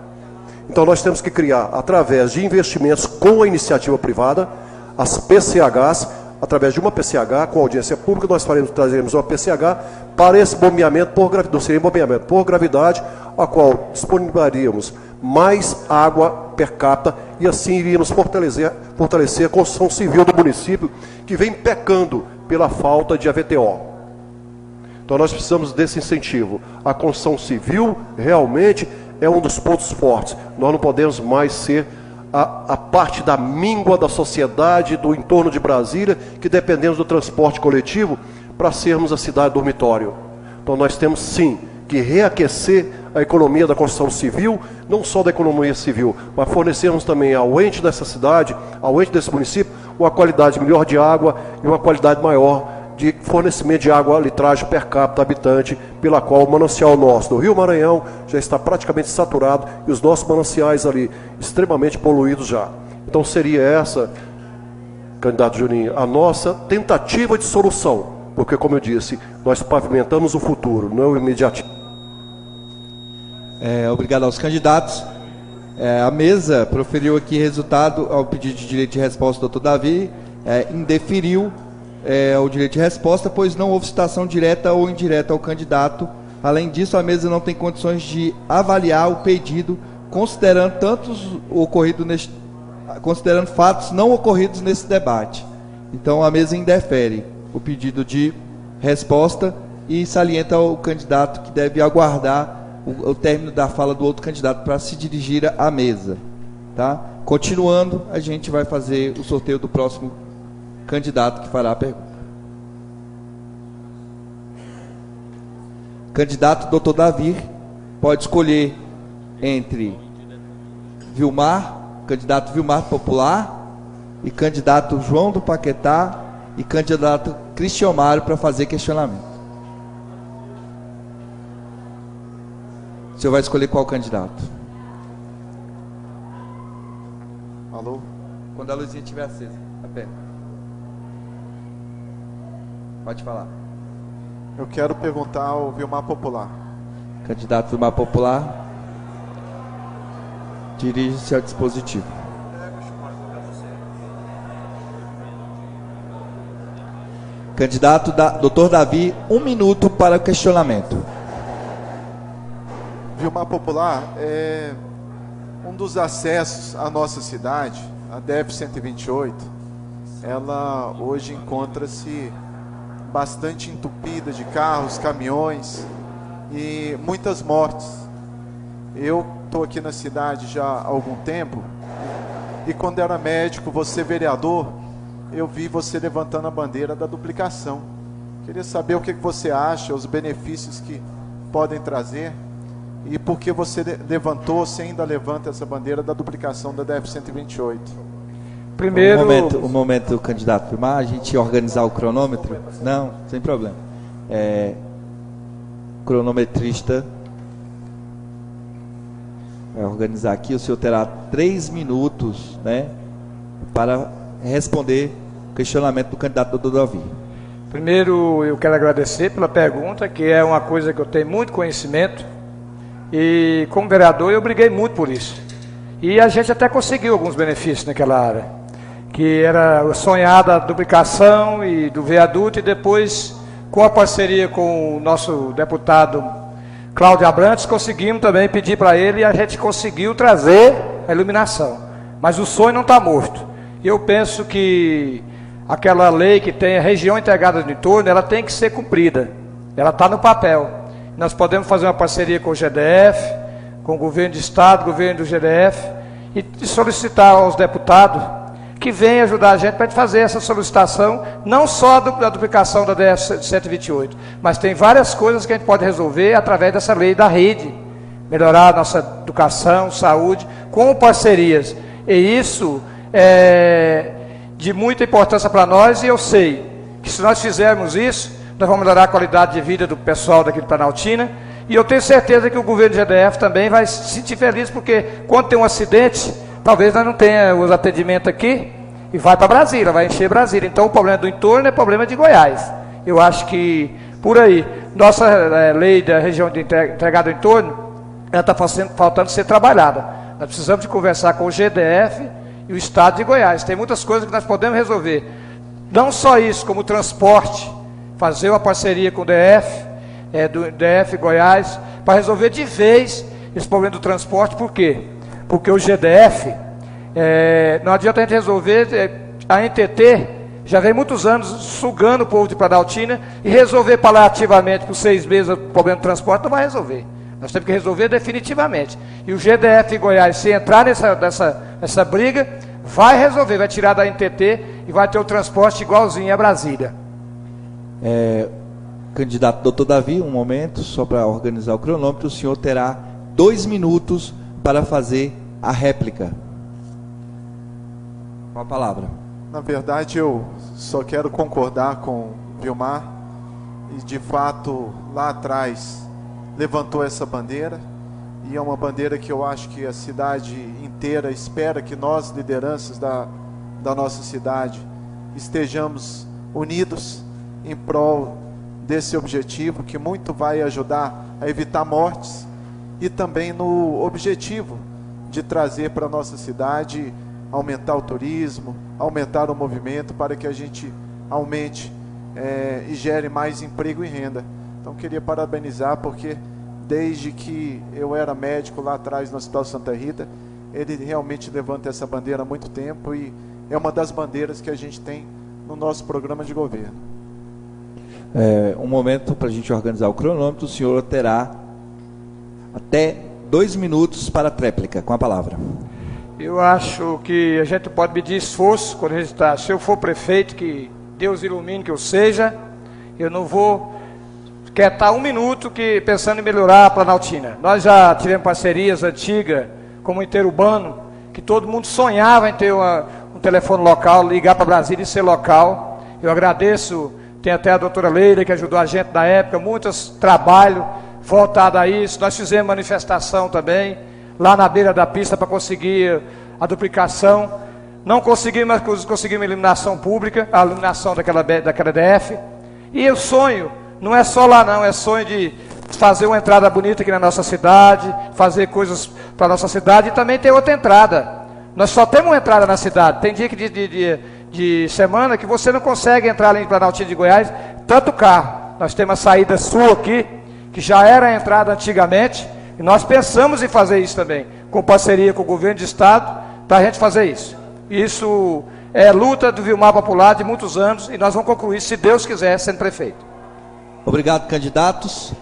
B: Então nós temos que criar, através de investimentos com a iniciativa privada, as PCHs, através de uma PCH, com audiência pública, nós trazeremos uma PCH para esse bombeamento por gravidade, não seria bombeamento por gravidade, a qual disponibilizaríamos mais água per capita e assim iríamos fortalecer a construção civil do município, que vem pecando pela falta de AVTO. Então nós precisamos desse incentivo. A construção civil realmente é um dos pontos fortes. Nós não podemos mais ser a parte da míngua da sociedade, do entorno de Brasília, que dependemos do transporte coletivo para sermos a cidade dormitório. Então nós temos sim que reaquecer a economia da construção civil, não só da economia civil, mas fornecermos também ao ente dessa cidade, ao ente desse município, uma qualidade melhor de água e uma qualidade maior de fornecimento de água, litragem per capita habitante, pela qual o manancial nosso do Rio Maranhão já está praticamente saturado e os nossos mananciais ali extremamente poluídos já. Então seria essa, candidato Juninho, a nossa tentativa de solução, porque como eu disse, nós pavimentamos o futuro, não o imediatismo.
A: Obrigado aos candidatos. A mesa proferiu aqui resultado ao pedido de direito de resposta do doutor Davi, indeferiu o direito de resposta, pois não houve citação direta ou indireta ao candidato. Além disso, a mesa não tem condições de avaliar o pedido, considerando fatos não ocorridos nesse debate. Então, a mesa indefere o pedido de resposta e salienta ao candidato que deve aguardar o término da fala do outro candidato para se dirigir à mesa. Tá? Continuando, a gente vai fazer o sorteio do próximo candidato que fará a pergunta. Candidato Dr. Davi pode escolher entre Vilmar, candidato Vilmar Popular, e candidato João do Paquetá e candidato Cristian Mário para fazer questionamento. O senhor vai escolher qual candidato?
C: Alô?
A: Quando a luzinha estiver acesa. Aperta. Pode falar.
C: Eu quero perguntar ao Vilmar Popular.
A: Candidato Vilmar Popular, dirige-se ao dispositivo. Candidato Dr. Davi, 1 minuto para o questionamento.
C: Vilmar Popular, um dos acessos à nossa cidade, a DF-128, ela hoje encontra-se bastante entupida de carros, caminhões e muitas mortes. Eu estou aqui na cidade já há algum tempo e quando era médico, você vereador, eu vi você levantando a bandeira da duplicação. Queria saber o que você acha, os benefícios que podem trazer e por que você levantou, se ainda levanta essa bandeira da duplicação da DF-128.
I: Primeiro...
A: Um momento, candidato Vilmar, a gente organizar o cronômetro? Não, sem problema. Cronometrista vai organizar aqui, o senhor terá 3 minutos, né, para responder o questionamento do candidato Dr. Davi.
I: Primeiro, eu quero agradecer pela pergunta, que é uma coisa que eu tenho muito conhecimento, e como vereador eu briguei muito por isso. E a gente até conseguiu alguns benefícios naquela área, que era sonhada a duplicação e do viaduto, e depois, com a parceria com o nosso deputado Cláudio Abrantes, conseguimos também pedir para ele, e a gente conseguiu trazer a iluminação. Mas o sonho não está morto. E eu penso que aquela lei que tem a região integrada do entorno, ela tem que ser cumprida. Ela está no papel. Nós podemos fazer uma parceria com o GDF, com o governo de estado, governo do GDF, e solicitar aos deputados que venham ajudar a gente para fazer essa solicitação, não só da duplicação da DF-128, mas tem várias coisas que a gente pode resolver através dessa lei da rede, melhorar a nossa educação, saúde, com parcerias. E isso é de muita importância para nós, e eu sei que se nós fizermos isso, nós vamos melhorar a qualidade de vida do pessoal daqui de Planaltina, e eu tenho certeza que o governo do GDF também vai se sentir feliz, porque quando tem um acidente, talvez nós não tenha os atendimentos aqui, e vai para Brasília, vai encher Brasília. Então o problema do entorno é problema de Goiás. Eu acho que, por aí, nossa lei da região de entregada ao entorno, ela está faltando ser trabalhada. Nós precisamos de conversar com o GDF e o estado de Goiás. Tem muitas coisas que nós podemos resolver. Não só isso, como o transporte, fazer uma parceria com o DF, do DF Goiás, para resolver de vez esse problema do transporte. Por quê? Porque o GDF, não adianta a gente resolver, a NTT já vem muitos anos sugando o povo de Planaltina, e resolver paliativamente por 6 meses o problema do transporte não vai resolver. Nós temos que resolver definitivamente. E o GDF Goiás, se entrar nessa briga, vai resolver, vai tirar da NTT e vai ter o transporte igualzinho a Brasília.
A: Candidato Dr. Davi, um momento, só para organizar o cronômetro, o senhor terá 2 minutos para fazer a réplica. Com a palavra.
C: Na verdade, eu só quero concordar com o Vilmar, e de fato, lá atrás, levantou essa bandeira, e é uma bandeira que eu acho que a cidade inteira espera que nós, lideranças da nossa cidade, estejamos unidos em prol desse objetivo, que muito vai ajudar a evitar mortes e também no objetivo de trazer para a nossa cidade, aumentar o turismo, aumentar o movimento para que a gente aumente e gere mais emprego e renda. Então queria parabenizar, porque desde que eu era médico lá atrás no Hospital Santa Rita, ele realmente levanta essa bandeira há muito tempo e é uma das bandeiras que a gente tem no nosso programa de governo.
A: Um momento para a gente organizar o cronômetro. O senhor terá até 2 minutos para a tréplica, com a palavra.
I: Eu acho que a gente pode medir esforço quando a gente está. Se eu for prefeito, que Deus ilumine que eu seja, eu não vou quietar 1 minuto pensando em melhorar a Planaltina. Nós já tivemos parcerias antigas, como o Interurbano, que todo mundo sonhava em ter um telefone local, ligar para Brasília e ser local. Eu agradeço, tem até a doutora Leila, que ajudou a gente na época, muitos trabalhos voltados a isso. Nós fizemos manifestação também, lá na beira da pista, para conseguir a duplicação. Não conseguimos, mas conseguimos a iluminação pública, a iluminação daquela DF. E o sonho, não é só lá não, é sonho de fazer uma entrada bonita aqui na nossa cidade, fazer coisas para a nossa cidade e também ter outra entrada. Nós só temos uma entrada na cidade. Tem dia de semana que você não consegue entrar ali em Planaltina de Goiás, tanto carro. Nós temos a saída sul aqui, que já era a entrada antigamente, e nós pensamos em fazer isso também, com parceria com o governo de estado, para a gente fazer isso. Isso é luta do Vilmar Popular de muitos anos, e nós vamos concluir, se Deus quiser, sendo prefeito.
A: Obrigado, candidatos.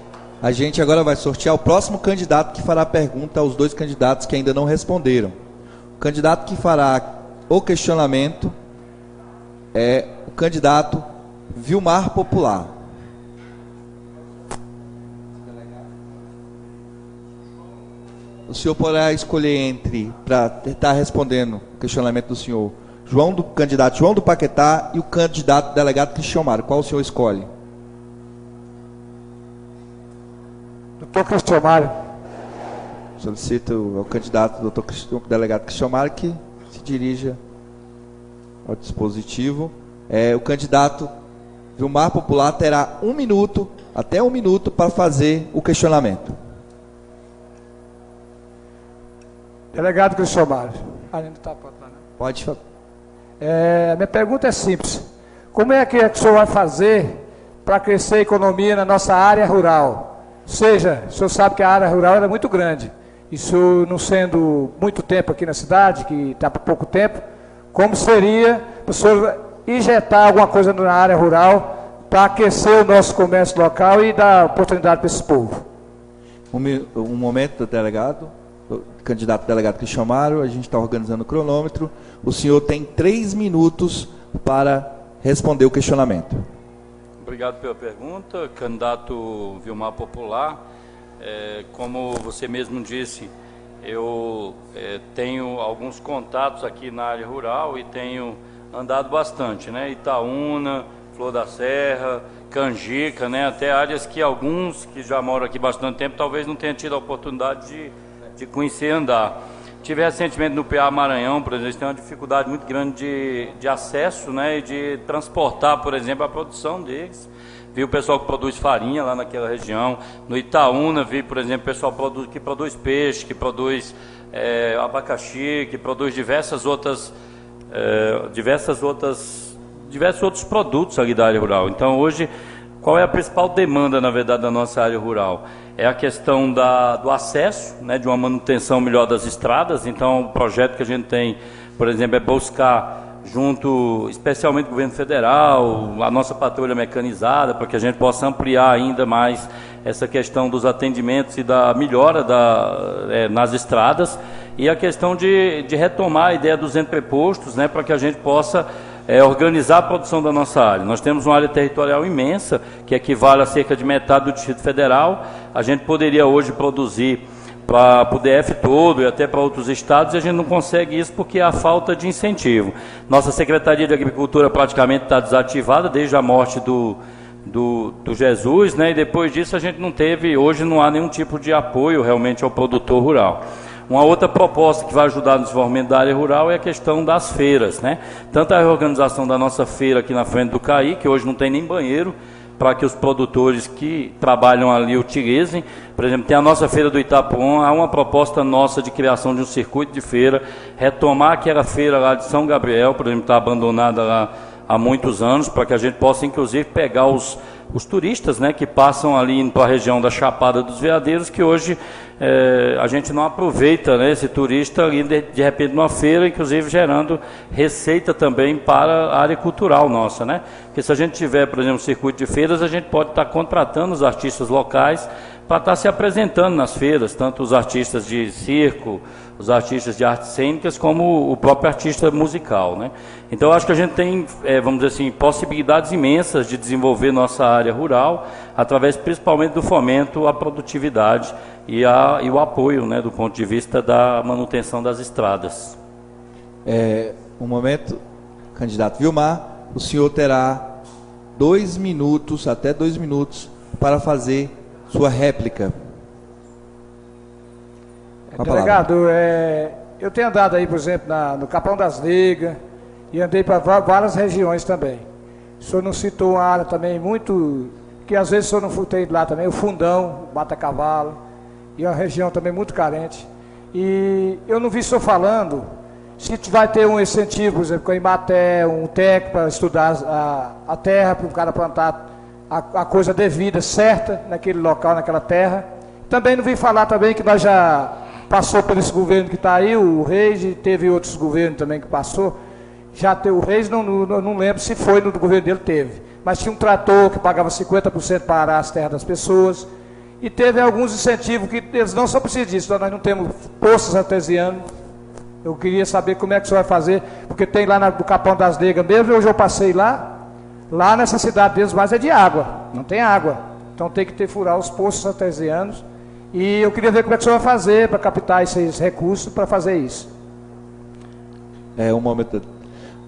A: A gente agora vai sortear o próximo candidato que fará a pergunta aos 2 candidatos que ainda não responderam. O candidato que fará o questionamento é o candidato Vilmar Popular. O senhor poderá escolher entre, para estar respondendo o questionamento do senhor, candidato João do Paquetá e o candidato delegado Cristian Mário. Qual o senhor escolhe?
I: Doutor Cristian Mário.
A: Solicito ao candidato delegado Cristian Mário que se dirija ao dispositivo. O candidato Vilmar Popular terá 1 minuto, até 1 minuto, para fazer o questionamento.
I: Delegado Cristian Mário. Ainda está pronto, não?
A: Pode falar.
I: Minha pergunta é simples. Como é que o senhor vai fazer para crescer a economia na nossa área rural? Ou seja, o senhor sabe que a área rural é muito grande. Isso não sendo muito tempo aqui na cidade, que está por pouco tempo, como seria o senhor injetar alguma coisa na área rural para aquecer o nosso comércio local e dar oportunidade para esse povo?
A: Um momento, delegado. Candidato delegado Cristian Mário, a gente está organizando o cronômetro. O senhor tem 3 minutos para responder o questionamento.
F: Obrigado pela pergunta, candidato Vilmar Popular. Como você mesmo disse, eu tenho alguns contatos aqui na área rural e tenho andado bastante, né? Itaúna, Flor da Serra, Canjica, né? Até áreas que alguns que já moram aqui bastante tempo talvez não tenham tido a oportunidade de conhecer e andar. Tive recentemente no PA Maranhão, por exemplo, eles têm uma dificuldade muito grande de acesso, né, e de transportar, por exemplo, a produção deles. Vi o pessoal que produz farinha lá naquela região. No Itaúna, vi, por exemplo, o pessoal que produz peixe, que produz abacaxi, que produz diversos outros produtos ali da área rural. Então, hoje, qual é a principal demanda, na verdade, da nossa área rural? É a questão do acesso, né, de uma manutenção melhor das estradas. Então, o projeto que a gente tem, por exemplo, é buscar, junto, especialmente o governo federal, a nossa patrulha mecanizada, para que a gente possa ampliar ainda mais essa questão dos atendimentos e da melhora nas estradas. E a questão de retomar a ideia dos entrepostos, né, para que a gente possa organizar a produção da nossa área. Nós temos uma área territorial imensa, que equivale a cerca de metade do Distrito Federal. A gente poderia hoje produzir para o DF todo e até para outros estados, e a gente não consegue isso porque há falta de incentivo. Nossa Secretaria de Agricultura praticamente está desativada desde a morte do Jesus, né? E depois disso a gente não teve, hoje não há nenhum tipo de apoio realmente ao produtor rural. Uma outra proposta que vai ajudar no desenvolvimento da área rural é a questão das feiras, né? Tanto a reorganização da nossa feira aqui na frente do CAI, que hoje não tem nem banheiro, para que os produtores que trabalham ali utilizem. Por exemplo, tem a nossa feira do Itapuã, há uma proposta nossa de criação de um circuito de feira, retomar aquela feira lá de São Gabriel, por exemplo, está abandonada lá há muitos anos, para que a gente possa, inclusive, pegar os turistas, né, que passam ali para a região da Chapada dos Veadeiros, que hoje a gente não aproveita, né, esse turista ali de repente numa feira, inclusive gerando receita também para a área cultural nossa, né? Porque se a gente tiver, por exemplo, um circuito de feiras, a gente pode estar contratando os artistas locais para estar se apresentando nas feiras, tanto os artistas de circo, os artistas de artes cênicas, como o próprio artista musical, né? Então, eu acho que a gente tem, vamos dizer assim, possibilidades imensas de desenvolver nossa área rural, através principalmente do fomento à produtividade e o apoio, né, do ponto de vista da manutenção das estradas.
A: Um momento, candidato Vilmar, o senhor terá 2 minutos, até 2 minutos, para fazer sua réplica.
I: Delegado, eu tenho andado aí, por exemplo, no Capão das Negras, e andei para várias regiões também. O senhor não citou uma área também muito, que às vezes o senhor não tem lá também, o Fundão, o Bata-Cavalo, e é uma região também muito carente. E eu não vi o senhor falando se vai ter um incentivo, por exemplo, com a Imaté, um técnico para estudar a terra, para o cara plantar a coisa devida, certa, naquele local, naquela terra. Também não vi falar também que nós já passou por esse governo que está aí, o Reis, e teve outros governos também que passou. Já teve o Reis, não lembro se foi no governo dele, teve. Mas tinha um trator que pagava 50% para arar as terras das pessoas. E teve alguns incentivos que eles não só precisam disso, nós não temos poços artesianos. Eu queria saber como é que o senhor vai fazer, porque tem lá no Capão das Negras mesmo, hoje eu passei lá nessa cidade deles, mas é de água, não tem água. Então tem que furar os poços artesianos. E eu queria ver como é que o senhor vai fazer para captar esses recursos para fazer isso.
A: Um momento.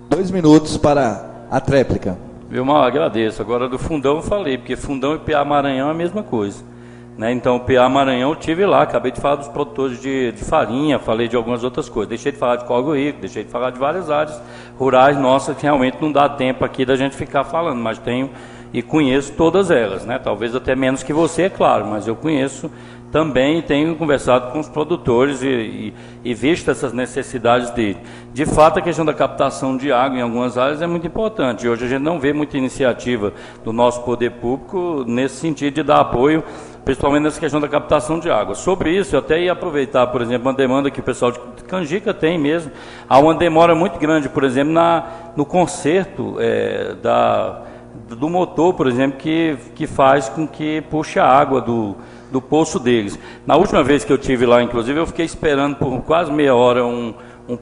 A: 2 minutos para a tréplica.
F: Vilmar, agradeço. Agora do Fundão eu falei, porque Fundão e PA Maranhão é a mesma coisa, né? Então o PA Maranhão eu tive lá, acabei de falar dos produtores de farinha, falei de algumas outras coisas, deixei de falar de Córrego Rico, deixei de falar de várias áreas rurais nossas que realmente não dá tempo aqui da gente ficar falando, mas tenho e conheço todas elas, né? Talvez até menos que você, é claro, mas eu conheço também, tenho conversado com os produtores e visto essas necessidades dele. De fato, a questão da captação de água em algumas áreas é muito importante. Hoje a gente não vê muita iniciativa do nosso poder público nesse sentido de dar apoio, principalmente nessa questão da captação de água. Sobre isso, eu até ia aproveitar, por exemplo, uma demanda que o pessoal de Canjica tem mesmo. Há uma demora muito grande, por exemplo, no conserto do motor, por exemplo, que faz com que puxe a água do poço deles. Na última vez que eu tive lá, inclusive, eu fiquei esperando por quase meia hora um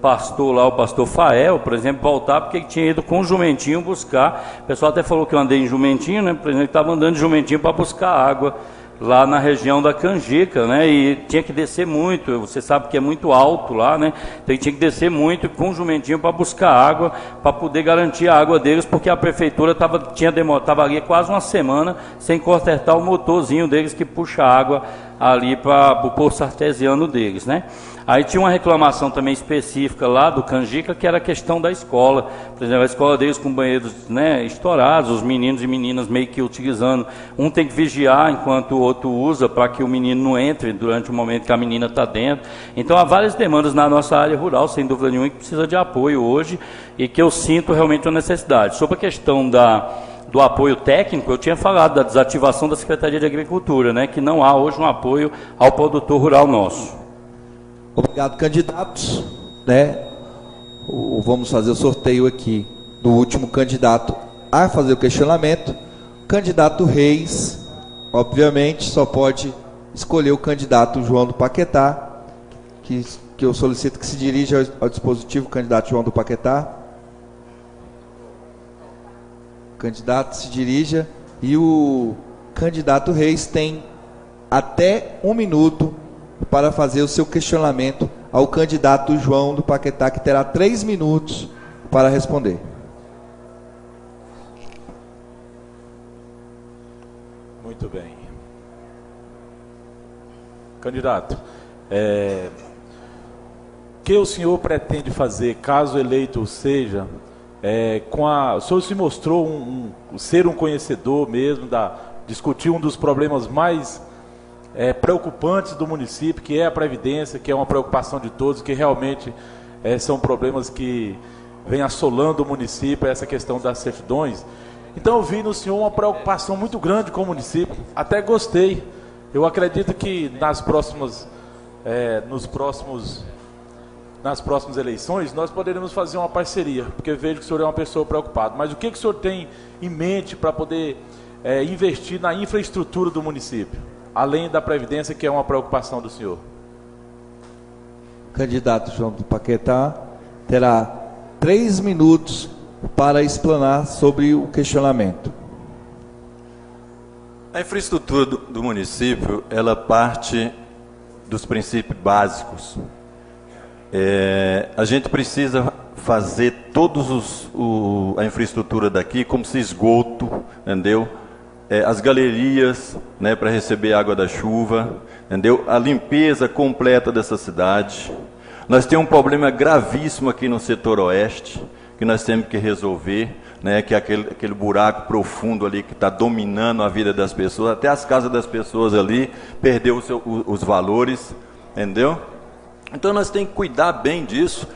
F: pastor lá, o pastor Fael, por exemplo, voltar, porque ele tinha ido com o jumentinho buscar. O pessoal até falou que eu andei em jumentinho, né? Por exemplo, estava andando de jumentinho para buscar água lá na região da Canjica, né? E tinha que descer muito, você sabe que é muito alto lá, né? Então tinha que descer muito com o jumentinho para buscar água, para poder garantir a água deles, porque a prefeitura estava ali quase uma semana sem consertar o motorzinho deles que puxa água ali para o poço artesiano deles, né? Aí tinha uma reclamação também específica lá do Canjica, que era a questão da escola. Por exemplo, a escola deles com banheiros, né, estourados, os meninos e meninas meio que utilizando. Um tem que vigiar enquanto o outro usa, para que o menino não entre durante o momento que a menina está dentro. Então há várias demandas na nossa área rural, sem dúvida nenhuma, que precisa de apoio hoje e que eu sinto realmente uma necessidade. Sobre a questão do apoio técnico, eu tinha falado da desativação da Secretaria de Agricultura, né, que não há hoje um apoio ao produtor rural nosso.
A: Obrigado, candidatos. Né? Vamos fazer o sorteio aqui do último candidato a fazer o questionamento. O candidato Reis, obviamente, só pode escolher o candidato João do Paquetá, que eu solicito que se dirija ao dispositivo, candidato João do Paquetá. O candidato se dirija e o candidato Reis tem até 1 minuto para fazer o seu questionamento ao candidato João do Paquetá, que terá 3 minutos para responder.
E: Muito bem. Candidato, o que o senhor pretende fazer, caso eleito seja, o senhor se mostrou ser um conhecedor mesmo, discutir um dos problemas mais preocupantes do município, que é a Previdência, que é uma preocupação de todos, que realmente são problemas que vêm assolando o município, essa questão das certidões. Então eu vi no senhor uma preocupação muito grande com o município, até gostei. Eu acredito que nas próximas eleições nós poderemos fazer uma parceria, porque eu vejo que o senhor é uma pessoa preocupada. Mas o que o senhor tem em mente para poder investir na infraestrutura do município, além da Previdência, que é uma preocupação do senhor?
A: O candidato João do Paquetá terá 3 minutos para explanar sobre o questionamento.
D: A infraestrutura do município, ela parte dos princípios básicos. A gente precisa fazer a infraestrutura daqui como se esgoto, entendeu? As galerias, né, para receber água da chuva, entendeu? A limpeza completa dessa cidade. Nós temos um problema gravíssimo aqui no setor oeste, que nós temos que resolver, né, que é aquele buraco profundo ali que está dominando a vida das pessoas, até as casas das pessoas ali, perdeu os valores, entendeu? Então nós temos que cuidar bem disso,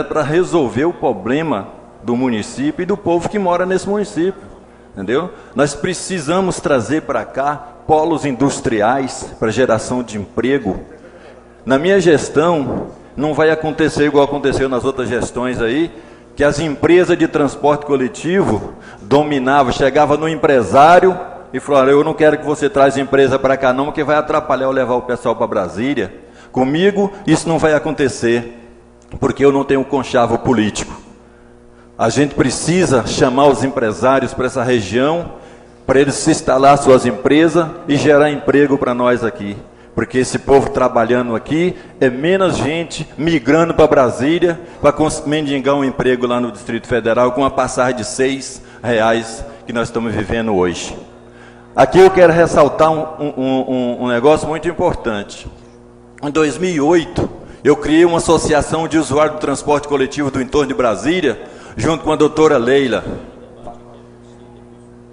D: para resolver o problema do município e do povo que mora nesse município, entendeu? Nós precisamos trazer para cá polos industriais para geração de emprego. Na minha gestão, não vai acontecer igual aconteceu nas outras gestões aí, que as empresas de transporte coletivo dominavam, chegava no empresário e falaram: eu não quero que você traz empresa para cá não, porque vai atrapalhar eu levar o pessoal para Brasília. Comigo isso não vai acontecer, porque eu não tenho conchavo político. A gente precisa chamar os empresários para essa região, para eles se instalar suas empresas e gerar emprego para nós aqui. Porque esse povo trabalhando aqui é menos gente migrando para Brasília para mendigar um emprego lá no Distrito Federal com uma passagem de R$6 que nós estamos vivendo hoje. Aqui eu quero ressaltar um negócio muito importante. Em 2008, eu criei uma associação de usuários do transporte coletivo do entorno de Brasília, junto com a doutora Leila.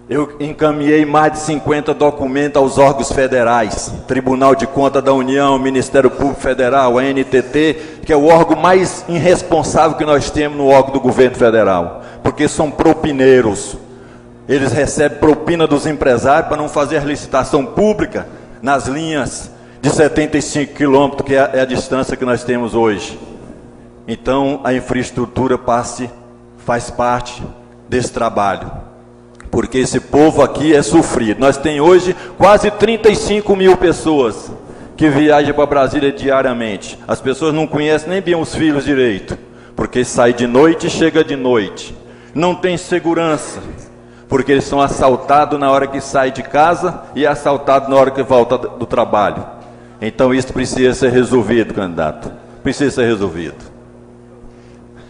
D: Eu encaminhei mais de 50 documentos aos órgãos federais, Tribunal de Contas da União, Ministério Público Federal, a NTT, que é o órgão mais irresponsável que nós temos no órgão do governo federal, porque são propineiros. Eles recebem propina dos empresários para não fazer licitação pública nas linhas de 75 quilômetros, que é a distância que nós temos hoje. Então, a infraestrutura faz parte desse trabalho, porque esse povo aqui é sofrido. Nós temos hoje quase 35 mil pessoas que viajam para Brasília diariamente. As pessoas não conhecem nem bem os filhos direito, porque sai de noite e chega de noite. Não tem segurança, porque eles são assaltados na hora que sai de casa e assaltados na hora que volta do trabalho. Então isso precisa ser resolvido, candidato. Precisa ser resolvido.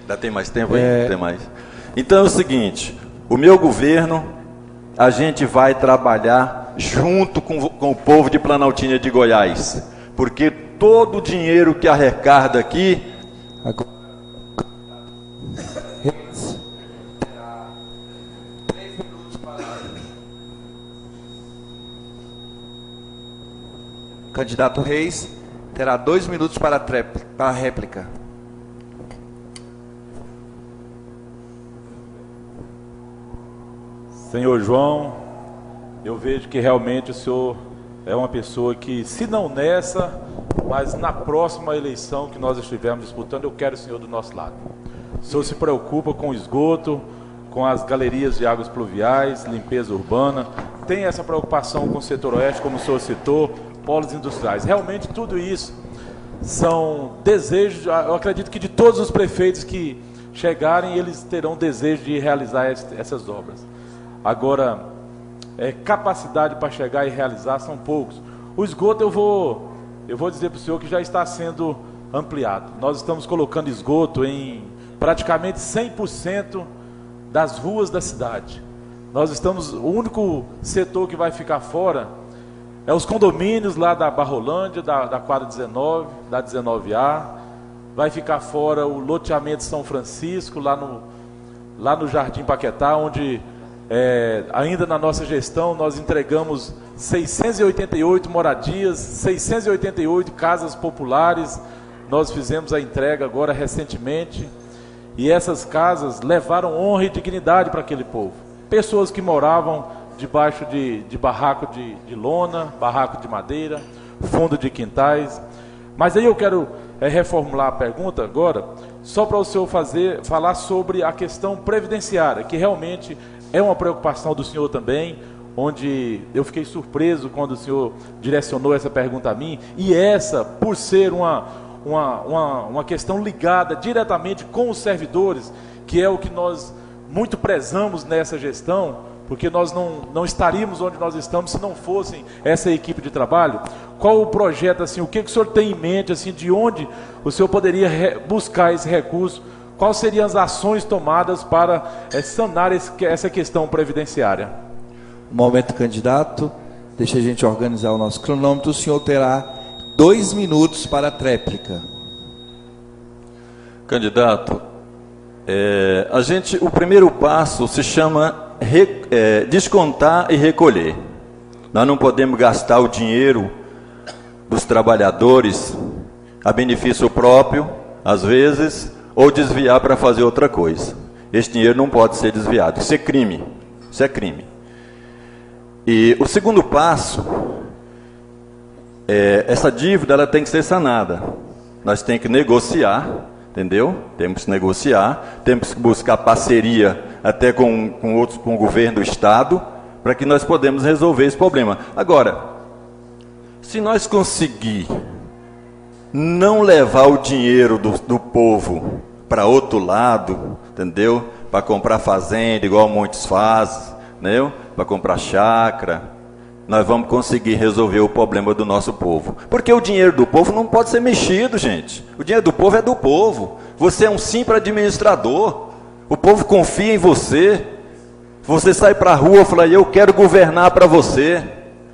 D: Ainda tem mais tempo aí? Tem mais. Então é o seguinte: o meu governo, a gente vai trabalhar junto com o povo de Planaltina de Goiás, porque todo o dinheiro que arrecada aqui...
A: Candidato Reis terá 2 minutos para a réplica.
E: Senhor João, eu vejo que realmente o senhor é uma pessoa que, se não nessa, mas na próxima eleição que nós estivermos disputando, eu quero o senhor do nosso lado. O senhor se preocupa com o esgoto, com as galerias de águas pluviais, limpeza urbana, tem essa preocupação com o setor oeste, como o senhor citou, polos industriais. Realmente tudo isso são desejos, eu acredito que de todos os prefeitos que chegarem, eles terão desejo de realizar essas obras. Agora, capacidade para chegar e realizar são poucos. O esgoto eu vou dizer para o senhor que já está sendo ampliado. Nós estamos colocando esgoto em praticamente 100% das ruas da cidade. O único setor que vai ficar fora é os condomínios lá da Barrolândia, da quadra 19, da 19A. Vai ficar fora o loteamento São Francisco, lá lá no Jardim Paquetá, onde ainda na nossa gestão nós entregamos 688 moradias, 688 casas populares. Nós fizemos a entrega agora recentemente, e essas casas levaram honra e dignidade para aquele povo. Pessoas que moravam debaixo de barraco de lona, barraco de madeira, fundo de quintais. Mas aí eu quero reformular a pergunta agora, só para o senhor falar sobre a questão previdenciária, que realmente é uma preocupação do senhor também, onde eu fiquei surpreso quando o senhor direcionou essa pergunta a mim, e essa, por ser uma questão ligada diretamente com os servidores, que é o que nós muito prezamos nessa gestão, porque nós não estaríamos onde nós estamos se não fossem essa equipe de trabalho. Qual o projeto, assim, o que o senhor tem em mente, assim, de onde o senhor poderia buscar esse recurso? Quais seriam as ações tomadas para sanar essa questão previdenciária?
A: Momento, candidato. Deixa a gente organizar o nosso cronômetro. O senhor terá 2 minutos para a tréplica.
D: Candidato, o primeiro passo se chama descontar e recolher. Nós não podemos gastar o dinheiro dos trabalhadores a benefício próprio, às vezes, ou desviar para fazer outra coisa. Esse dinheiro não pode ser desviado. Isso é crime. Isso é crime. E o segundo passo, essa dívida ela tem que ser sanada. Nós temos que negociar, entendeu? Temos que negociar, temos que buscar parceria até com o governo do Estado, para que nós podemos resolver esse problema. Agora, se nós conseguir não levar o dinheiro do povo para outro lado, entendeu? Para comprar fazenda, igual muitos fazem, entendeu? Para comprar chácara, nós vamos conseguir resolver o problema do nosso povo. Porque o dinheiro do povo não pode ser mexido, gente. O dinheiro do povo é do povo. Você é um simples administrador. O povo confia em você. Você sai para a rua e fala, eu quero governar para você.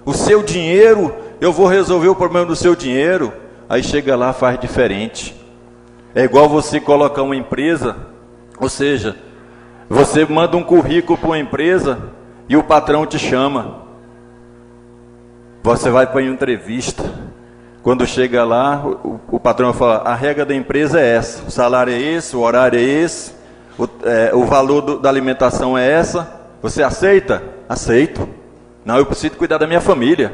D: O seu dinheiro, eu vou resolver o problema do seu dinheiro. Aí chega lá, faz diferente. É igual você colocar uma empresa, ou seja, você manda um currículo para uma empresa e o patrão te chama. Você vai para uma entrevista. Quando chega lá, o patrão fala, a regra da empresa é essa, o salário é esse, o horário é esse, o valor da alimentação é essa. Você aceita? Aceito. Não, eu preciso cuidar da minha família.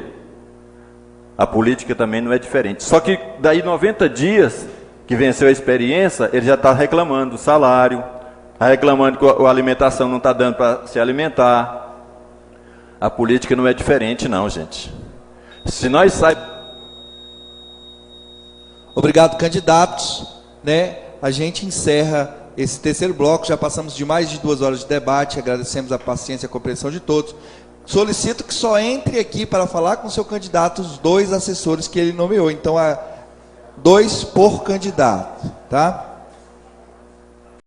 D: A política também não é diferente. Só que daí 90 dias que venceu a experiência, ele já está reclamando do salário, está reclamando que a alimentação não está dando para se alimentar. A política não é diferente não, gente. Se nós saímos...
A: Obrigado, candidatos. A gente encerra esse terceiro bloco. Já passamos de mais de 2 horas de debate. Agradecemos a paciência e a compreensão de todos. Solicito que só entre aqui para falar com o seu candidato os 2 assessores que ele nomeou. Então, 2 por candidato, tá?